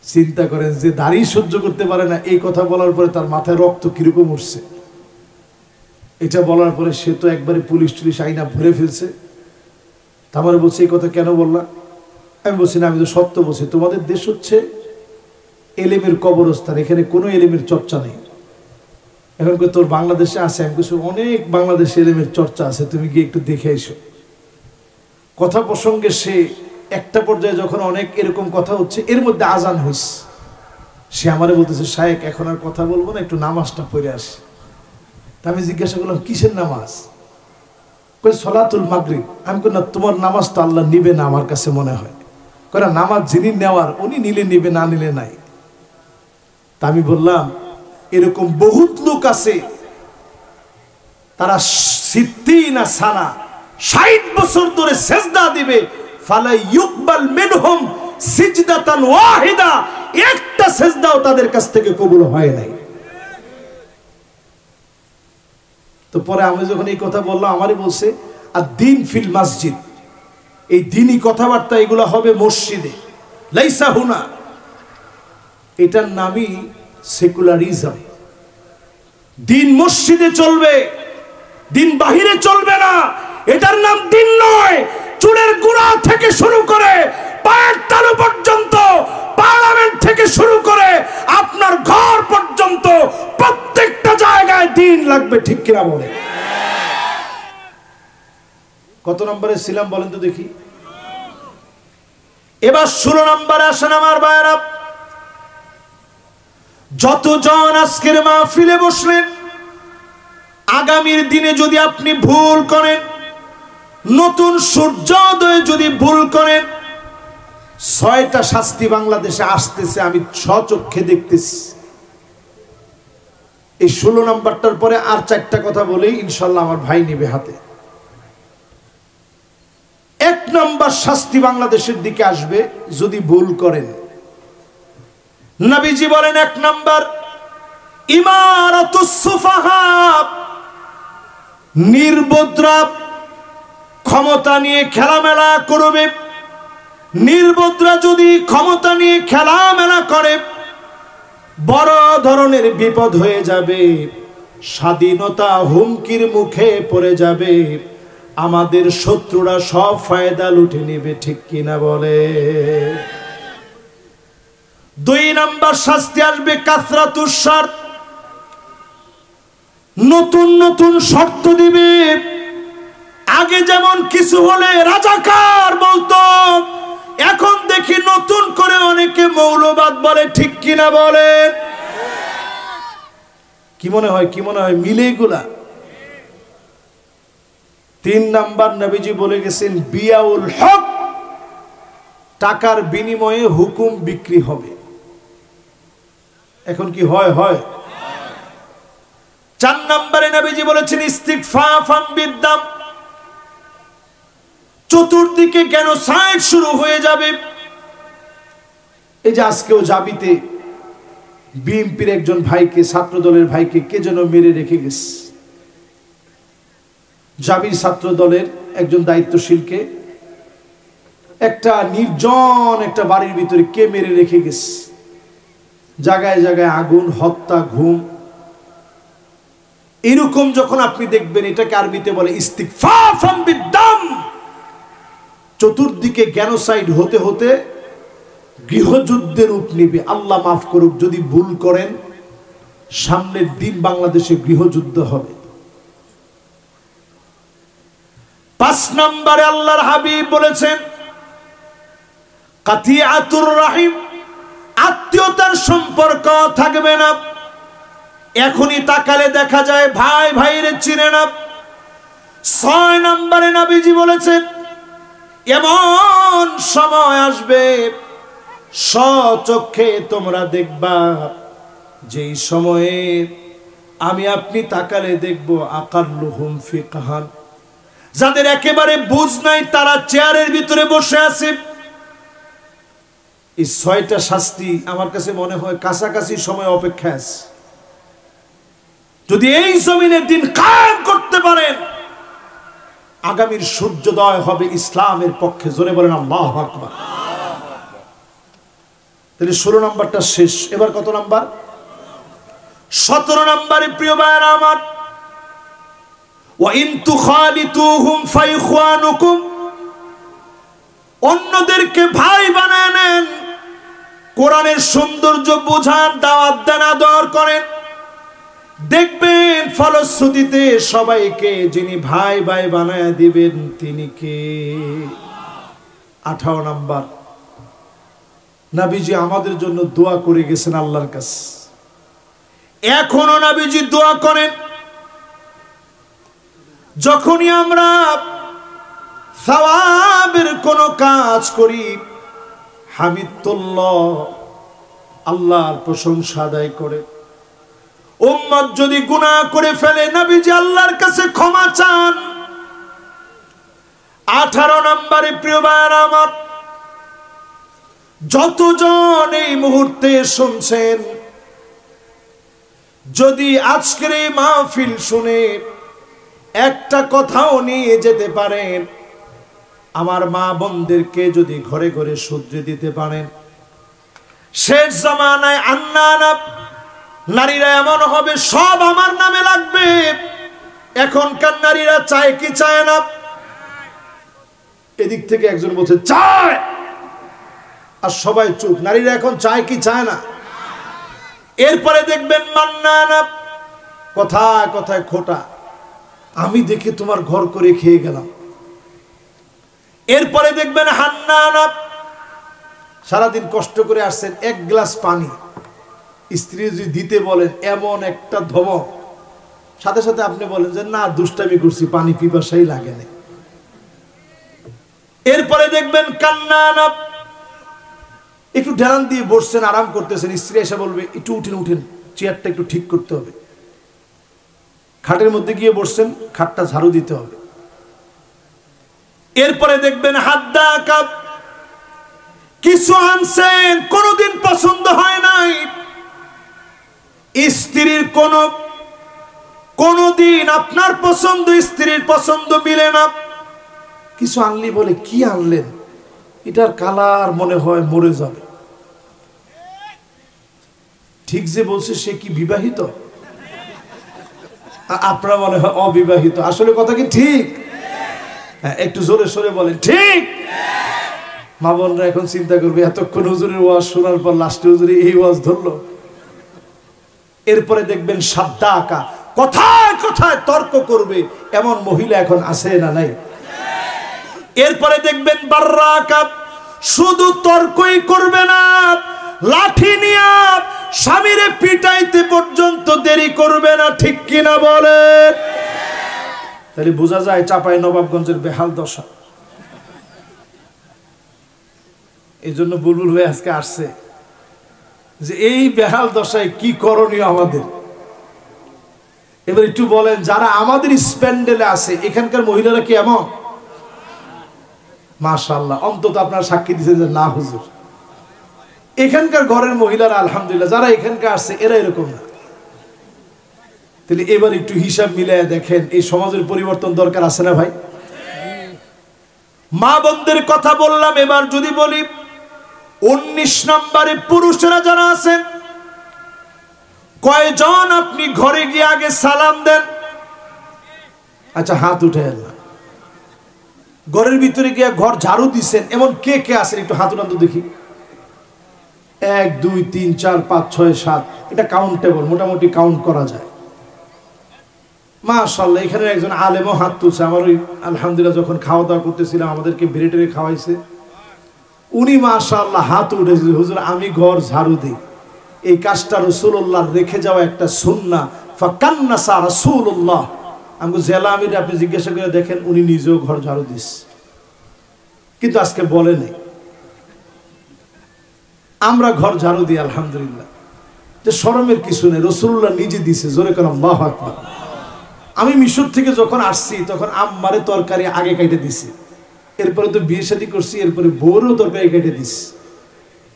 চিন্তা করেন, যে দাড়ি সহ্য করতে পারে না, এই কথা বলার পরে তার মাথায় রক্ত কিরকম উঠছে। এটা বলার পরে সে তো একবারে পুলিশ টুলিশ আইনা ভরে ফেলছে। তারপরে বলছে এই কথা কেন বললা? আমি বলছি না, আমি তো সত্য বলছি। তোমাদের দেশ হচ্ছে এলেমের কবরস্থান, এখানে কোনো এলেমের চর্চা নেই। এখন তোর বাংলাদেশে আছে, আমি কিছু অনেক বাংলাদেশে এলেমের চর্চা আছে, তুমি গিয়ে একটু দেখে এসো। কথা প্রসঙ্গে সে একটা পর্যায়ে যখন অনেক এরকম কথা হচ্ছে, এর মধ্যে আজান হইছে, সে আমারে বলতেছে শায়েক এখন আর কথা বলবো না, একটু নামাজটা পড়ে আসি। তা আমি জিজ্ঞাসা করলাম কিসের নামাজ? কই সলাতুল মাগরিব। আমি কই না, তোমার নামাজ তো আল্লাহ নিবে না আমার কাছে মনে হয়। কই না, নামাজ যিনি নেওয়ার উনি নিলে নিবে, না নিলে নাই। তা আমি বললাম এরকম বহুত লোক আছে, তারা 60 বছর ধরে সেজদা দিবে, ফালা ইউকবাল মিনহুম সিজদাতান ওয়াহিদা, একটা সেজদাও তাদের কাছ থেকে কবুল হয় নাই। তো পরে আমি যখন এই কথা বললাম, আমারই বলছে আর দিন ফিল মসজিদ, এই দিনই কথাবার্তা এগুলো হবে মসজিদে, লাইসা হুনা। এটার নামই সেকুলারিজম। দিন মসজিদে চলবে, দিন বাহিরে চলবে না, এটার নাম দিন নয়। চুলের গোড়া থেকে শুরু করে পায়ের তালু পর্যন্ত, পার্লামেন্ট থেকে শুরু করে আপনার ঘর পর্যন্ত প্রত্যেকটা জায়গায় দিন লাগবে, ঠিক কিনা বলে? কত নম্বরে ছিলাম বলেন তো দেখি? এবার 16 নম্বরে আসেন আমার ভাইরা। যতজন আজকের মাহফিলে বসলেন, আগামীর দিনে যদি আপনি ভুল করেন, নতুন সূর্যোদয়ে যদি ভুল করেন, 6টা শাস্তি বাংলাদেশে আসতেছে, আমি স্বচক্ষে দেখতেছি। এই 16 নম্বরটার পরে আর 4টা কথা বলেই ইনশাল্লাহ আমার ভাই নেবে হাতে। 1 নম্বর শাস্তি বাংলাদেশের দিকে আসবে যদি ভুল করেন। নবীজি বলেন 1 নম্বর, ইমারাতুস সুফাহা, নির্বোধরা ক্ষমতা নিয়ে খেলামেলা করবে। নির্বোধরা যদি ক্ষমতা নিয়ে খেলামেলা করে, বড় ধরনের বিপদ হয়ে যাবে, স্বাধীনতা হুমকির মুখে পড়ে যাবে, আমাদের শত্রুরা সব ফায়দা লুটে নেবে, ঠিক কিনা বলে? 2 নম্বর শাস্তি আসবে কাসরাতুস শর্ত, নতুন নতুন শর্ত দিবে। আগে যেমন কিছু হলে রাজাকার বলতো, এখন দেখি নতুন করে অনেকে মৌলবাদ বলে, ঠিক কিনা বলে? কি মনে হয়, কি মনে হয় মিলে এগুলা? 3 নাম্বার নবীজি বলে গেছেন বিয়াউল হক, টাকার বিনিময়ে হুকুম বিক্রি হবে। এখন কি হয়? হয়। 4 নম্বরে নবীজি বলেছেন ইস্তিগফাফাম বিদ্দাম, চতুর্দিকে জেনোসাইড শুরু হয়ে যাবে। এই যে আজকেও জাবিতে বিএনপির একজন ভাইকে, ছাত্রদলের ভাইকে কে যেন মেরে রেখে গেছে। জাবির ছাত্র দলের একজন দায়িত্বশীলকে একটা নির্জন একটা বাড়ির ভিতরে কে মেরে রেখে গেছে। জায়গায় জায়গায় আগুন, হত্যা, ঘুম। এরকম যখন আপনি দেখবেন, এটাকে আরবিতে বলে ইস্তিগফাফাম বিদ্দাম। চতুর্দিকে জেনোসাইড হতে হতে গৃহযুদ্ধের রূপ নেবে। আল্লাহ মাফ করুক, যদি ভুল করেন সামনের দিন বাংলাদেশে গৃহযুদ্ধ হবে। 5 নম্বরে আল্লাহর হাবিব বলেছেন কাতিয়াতুর রাহিম, আত্মীয়তার সম্পর্ক থাকবে না। এখনই তাকালে দেখা যায় ভাই ভাইরে চিনে না। 6 নম্বরে নবীজি বলেছেন এমন সময় আসবে, স্বচক্ষে তোমরা দেখবা, যেই সময়ে আমি আপনি তাকালে দেখবো আকাল্লুহুম ফিকহান, যাদের একেবারে বুঝ নাই, তারা চেয়ারের ভিতরে বসে আছে। এই 6টা শাস্তি আমার কাছে মনে হয় কাছাকাছি সময় অপেক্ষা আছে। যদি এই জমিনের দিন কায়েম করতে পারেন, আগামীর সূর্যোদয় হবে ইসলামের পক্ষে। জোরে বলেন আল্লাহু আকবার। তাহলে 16 নম্বরটা শেষ। এবার কত নাম্বার? 17 নম্বরে প্রিয় ভাইরা আমার, ওয়া ইন তুখালিতুহুম ফাইখওয়ানুকুম, অন্যদেরকে ভাই বানায় নেন, কোরআনের সৌন্দর্য বোঝান, দাওয়াত দেন, আদর করেন, দেখবেন ফলশ্রুতিতে সবাইকে যিনি ভাই ভাই বানায় দিবেন তিনি কে? 18 নাম্বার, নবীজি আমাদের জন্য দোয়া করে গেছেন আল্লাহর কাছে। এখনো নবীজি দোয়া করেন। যখনই আমরা সওয়াবের কোন কাজ করি, হামিদুল্লাহ, আল্লাহর প্রশংসা আদায় করে। উম্মত যদি গুনাহ করে ফেলে, নবীজি আল্লাহর কাছে ক্ষমা চান। 18 নম্বরে প্রিয় ভাইরা আমার, যতজন এই মুহূর্তে শুনছেন, যদি আজকের এই মাহফিল শুনে একটা কথাও নিয়ে যেতে পারেন, আমার মা বোনদেরকে যদি ঘরে ঘরে শুধরে দিতে পারেন, শেষ জামানায় আন্নানা নারীরা এমন হবে সব আমার নামে লাগবে। এখনকার নারীরা চায় কি চায় না? এদিক থেকে একজন বলছে চায়, আর সবাই চুপ। নারীরা এখন চায় কি চায় না? এরপরে দেখবেন মান্নানা, কথায় কথায় খোটা, আমি দেখে তোমার ঘর করে খেয়ে গেলাম। এরপরে দেখবেন হান্নানা, সারাদিন কষ্ট করে আসছেন, এক গ্লাস পানি স্ত্রী যদি দিতে বলেন এমন একটা ধমক, সাথে সাথে আপনি বলেন যে না দুষ্টামি করছি, পানি পিপাসাই লাগে না। এরপরে দেখবেন কান্নানা, একটু ধ্যান দিয়ে বসছেন, আরাম করতেছেন, স্ত্রী এসে বলবে একটু উঠেন উঠেন, চেয়ারটা একটু ঠিক করতে হবে। খাটের মধ্যে গিয়ে বসছেন, খাটটা ঝাড়ু দিতে হবে। এরপরে দেখবেন হাদ্দা কাপ, কিছু আনছেন কোনদিন পছন্দ হয় নাই, স্ত্রীর কোনদিন আপনার পছন্দ স্ত্রীর পছন্দ মিলে না। কিছু আনলি বলে কি আনলেন, এটার কালার মনে হয় মরে যাবে। ঠিক যে বলছে সে কি বিবাহিত, আপনারা মনে হয় অবিবাহিত। আসলে কথা কি ঠিক? হ্যাঁ, একটু জোরে সোরে বলেন ঠিক। মা বোনরা এখন চিন্তা করবে এতক্ষণ হুজুরের ওয়াজ শোনার পর লাস্টে হুজুরে এই ওয়াজ ধরলো। এরপরে দেখবেন সাদ্দা আঁকা, কথায় কথায় তর্ক করবে এমন মহিলা এখন আছে না নাই? এরপরে দেখবেন বাররা আঁকা, শুধু তর্কই করবে না, লাঠি নিয়ে স্বামীরে পিটাইতে পর্যন্ত দেরি করবে না। ঠিক কিনা বলেন? তাহলে বোঝা যায় চাপাই নবাবগঞ্জের বেহাল দশা। এই জন্য বুলবুল হয়ে আজকে আসছে যে এই বেহাল দশায় কি করণীয় আমাদের। এবার একটু বলেন, যারা আমাদের স্প্যান্ডেলে আছে এখানকার মহিলারা কি এমন? মাশাআল্লাহ, অন্তত আপনারা সাক্ষী দিচ্ছেন যে না হুজুর, এখানকার ঘরের মহিলারা আলহামদুলিল্লাহ যারা এখানকার আসছে এরা এরকম না। তাহলে এবার একটু হিসাব মিলায় দেখেন, এই সমাজের পরিবর্তন দরকার আছে না ভাই? মা বোনদের কথা বললাম, এবার যদি বলি 19 নম্বরে পুরুষেরা যারা আছেন, কয়জন আপনি ঘরে গিয়ে আগে সালাম দেন? আচ্ছা হাত উঠে না। ঘরের ভিতরে গিয়ে ঘর ঝাড়ু দিচ্ছেন এমন কে কে আছেন? একটু হাত উঠান তো দেখি। 1 2 3 4 5 6 7, এটা কাউন্টেবল, মোটামুটি কাউন্ট করা যায়। মাশাআল্লাহ, এখানে একজন আলেমও হাত তুলছে। আমার ওই আলহামদুলিল্লাহ যখন খাওয়া দাওয়া করতেছিলাম আমাদেরকে বেরেটেরে খাওয়াইছে, উনি মাশাআল্লাহ হাত উঠেছে, হুজুর আমি ঘর ঝাড়ু দিই। এই কাজটা রাসূলুল্লাহর রেখে যাওয়া একটা সুন্নাহ। ফাকান্নাসা রাসূলুল্লাহ, আমাকে জেলা আমির আপনি জিজ্ঞাসা করে দেখেন, উনি নিজেও ঘর ঝাড়ু দিস, কিন্তু আজকে বলে নেই। আমরা ঘর ঝাড়ু দিই আলহামদুলিল্লাহ, যে শরমের কিছু নেই, রাসূলুল্লাহ নিজে দিছে। জোরে করে আল্লাহু আকবার। আমি মিশর থেকে যখন আসছি তখন আম্মারে তরকারি আগে কেটে দিছি, এরপরে তো বিয়ে শাদী করছি, এরপরে বউরও তরকারি কেটে দিছি।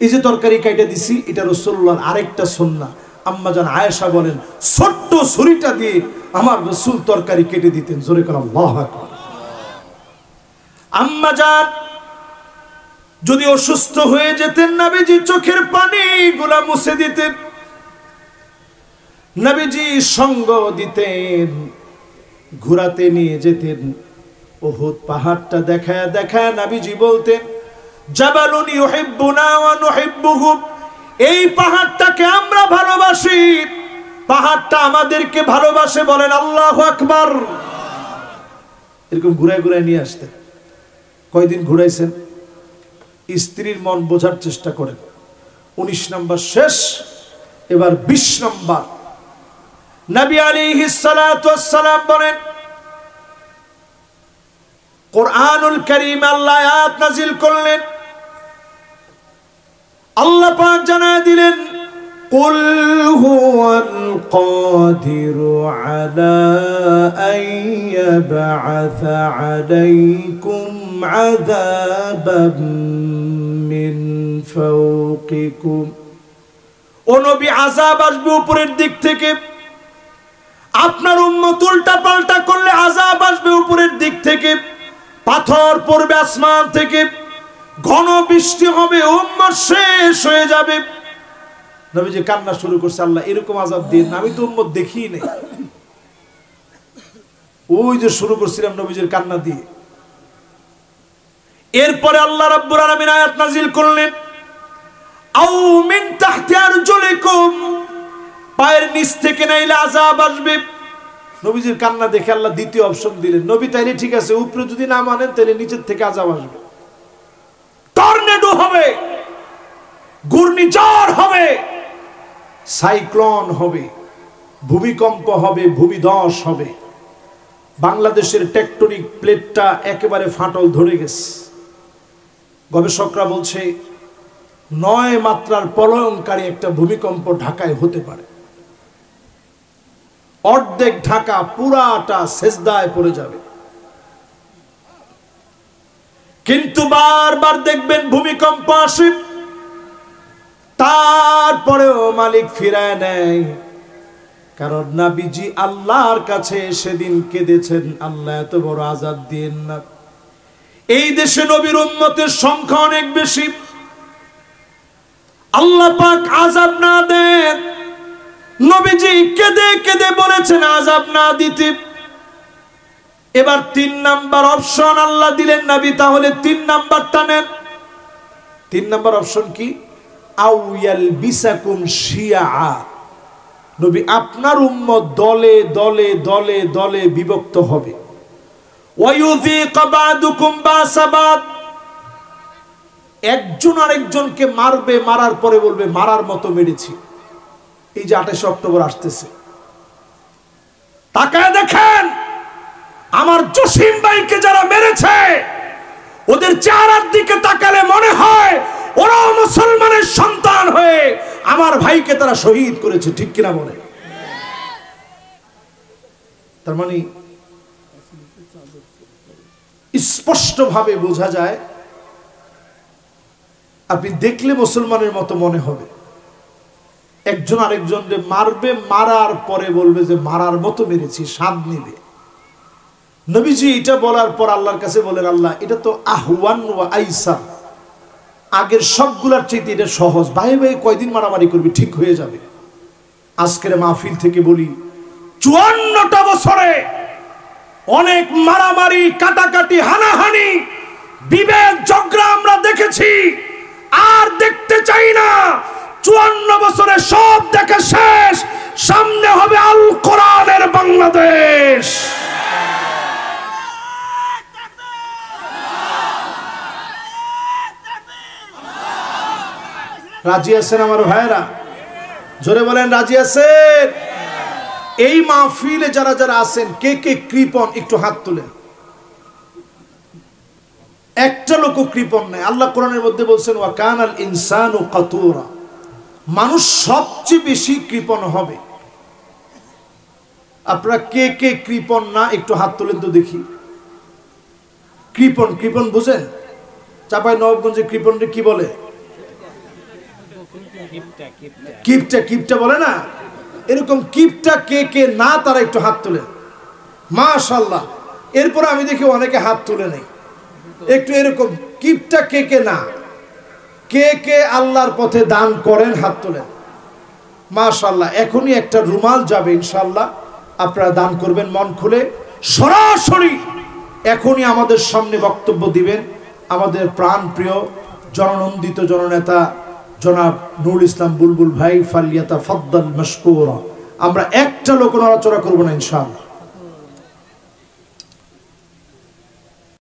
এই যে তরকারি কেটে দিছি এটা রাসূলুল্লাহর আরেকটা সুন্নাহ। আম্মা জান আয়েশা বলেন, ছোট্ট ছুরিটা দিয়ে আমার রাসূল তরকারি কেটে দিতেন। জোরে করে আল্লাহু আকবার। আম্মা জান যদি অসুস্থ হয়ে যেতেন, নবীজি চোখের পানিগুলা মুছে দিতেন, নবীজি সঙ্গ দিতেন, ঘোরাতে নিয়ে যেতেন। উহুদ পাহাড়টা দেখায় দেখায় নবীজি বলতেন, জাবালুন ইউহিব্বুনা ওয়া নুহিব্বুহু, এই পাহাড়টাকে আমরা ভালোবাসি, পাহাড়টা আমাদেরকে ভালোবাসে। বলেন আল্লাহু আকবার। এরকম ঘুরায় ঘুরায় নিয়ে আসতেন। কয়দিন ঘুরাইছেন? স্ত্রীর মন বোঝার চেষ্টা করেন। 19 নম্বর শেষ, এবার 20 নম্বর। নবী আলাইহিস সালাতু ওয়াস সালাম বলেন, কোরআনুল কারীম আল্লাহ আয়াত নাযিল করলেন, আল্লাহ পাক জানায় দিলেন, কুল হুয়াল কাদিরু আলা আন ইয়াবআসা আলাইকুম আযাবাম মিন ফাওকিকুম। ও নবী, আযাব আসবে উপরের দিক থেকে। আপনার উম্মত উল্টা পাল্টা করলে আযাব আসবে উপরের দিক থেকে, পাথর পড়বে আসমান থেকে, ঘন বৃষ্টি হবে, উম্মত শেষ হয়ে যাবে। নবীজি কান্না শুরু করছে, আল্লাহ এরকম আযাব দিন, আমি তো উম্মত দেখিই নাই। ওই যে শুরু করছিলাম নবীজির কান্না দিয়ে। এরপরে আল্লাহ রাব্বুল আলামিন আয়াত নাযিল করলেন, আও মিন তাহতি আরজুলিকুম, পায়ের নিচ থেকে নাইলে আযাব আসবে। নবীজির কান্না দেখে আল্লাহ দ্বিতীয় অপশন দিলেন, নবী তাইলে ঠিক আছে, উপরে যদি না মানেন তাহলে নিচের থেকে আযাব আসবে, টর্নেডো হবে, ঘূর্ণিঝড় হবে, সাইক্লোন হবে, ভূমিকম্প হবে, ভূমিধস হবে। বাংলাদেশের টেকটনিক প্লেটটা একেবারে ফাটল ধরে গেছে। গবেষকরা বলছে 9 মাত্রার প্রলয়ঙ্কারী একটা ভূমিকম্প ঢাকায় হতে পারে। অর্ধেক ঢাকা পুরাটা সেজদায় পড়ে যাবে। কিন্তু বারবার দেখবেন ভূমিকম্প আসে, তারপরেও মালিক ফিরায় নেয়। কারণ নবীজি আল্লাহর কাছে সেদিন কেঁদেছেন, আল্লাহ এত বড় আযাব দিন না। এই দেশে নবীর উম্মতের সংখ্যা অনেক বেশি, আল্লাহ পাক আযাব না দেন। নবীজি কেঁদে কেঁদে বলেছেন আযাব না দিতে। এবার 3 নাম্বার অপশন আল্লাহ দিলেন, নবী তাহলে 3 নাম্বারটা নেন। 3 নাম্বার অপশন কি? আও ইয়ালবিসাকুম শিয়া, নবী আপনার উম্মত দলে দলে দলে দলে বিভক্ত হবে। ওয়ায়ুযীকা বা'দুকুম বা'সাবাদ, একজন আরেকজনকে মারবে, মারার পরে বলবে মারার মতো মেরেছি। এই যে 28 অক্টোবর আসতেছে, তাকায় দেখেন আমার জসিম ভাইকে যারা মেরেছে, ওদের চেহারার দিকে তাকালে মনে হয় ওরা মুসলমানের সন্তান হয়ে আমার ভাইকে তারা শহীদ করেছে, ঠিক কিনা বলে? তার মানে স্পষ্ট ভাবে বোঝা যায়, আপনি দেখলে মুসলমানের মতো মনে হবে। একজন আরেকজনকে মারবে, মারার পরে বলবে যে মারার মতো মেরেছি, স্বাদ নিবে। নবীজি এটা বলার পর আল্লাহর কাছে বলেন, আল্লাহ এটা তো আহওয়ান ওয়া আইসার, আগের সবগুলার চাইতে এটা সহজ, ভাই ভাই কয়দিন মারামারি করবি, ঠিক হয়ে যাবে। আজকের মাহফিল থেকে বলি, 54টা বছরে অনেক মারামারি, কাটাকাটি, হানাহানি, বিবেক ঝগড়া আমরা দেখেছি, আর দেখতে চাই না। 54 বছরে সব দেখা শেষ, সামনে হবে আল কোরআনের বাংলাদেশ। রাজি আছেন আমার ভাইরা? জোরে বলেন রাজি আছেন? এই মাহফিলে যারা যারা আছেন, কে কে কৃপণ একটু হাত তুলেন। একটা লোক কৃপণ নাই। আল্লাহ কোরআনের মধ্যে বলছেন, ওয়া কানাল ইনসানু কাতুরা, মানুষ সবচেয়ে বেশি কৃপণ হবে। আপনারা কে কে কৃপণ না একটু হাত তুলেন তো দেখি। কৃপণ, কৃপণ বুঝেন? চাপাই নবাবগঞ্জে কৃপণকে কি বলে? কিপটা, কিপটা বলে না? এরকম কিপটা কে কে না তারা একটু হাত তুলেন, মাশাআল্লাহ। এরপর আমি দেখি অনেকে হাত তুলে নেই। একটু এরকম কিপটা কে কে না, কে কে আল্লাহর পথে দান করেন হাত তোলেন, মাশাআল্লাহ। এখনই একটা রুমাল যাবে ইনশাআল্লাহ, আপনারা দান করবেন মন খুলে। সরাসরি এখনই আমাদের সামনে বক্তব্য দিবেন আমাদের প্রাণ প্রিয় জননন্দিত জননেতা জনাব নুরুল ইসলাম বুলবুল ভাই। ফালিয়াতাফাদ্দাল মাশকুরা। আমরা একটা লোক নড়াচড়া করবো না ইনশাআল্লাহ।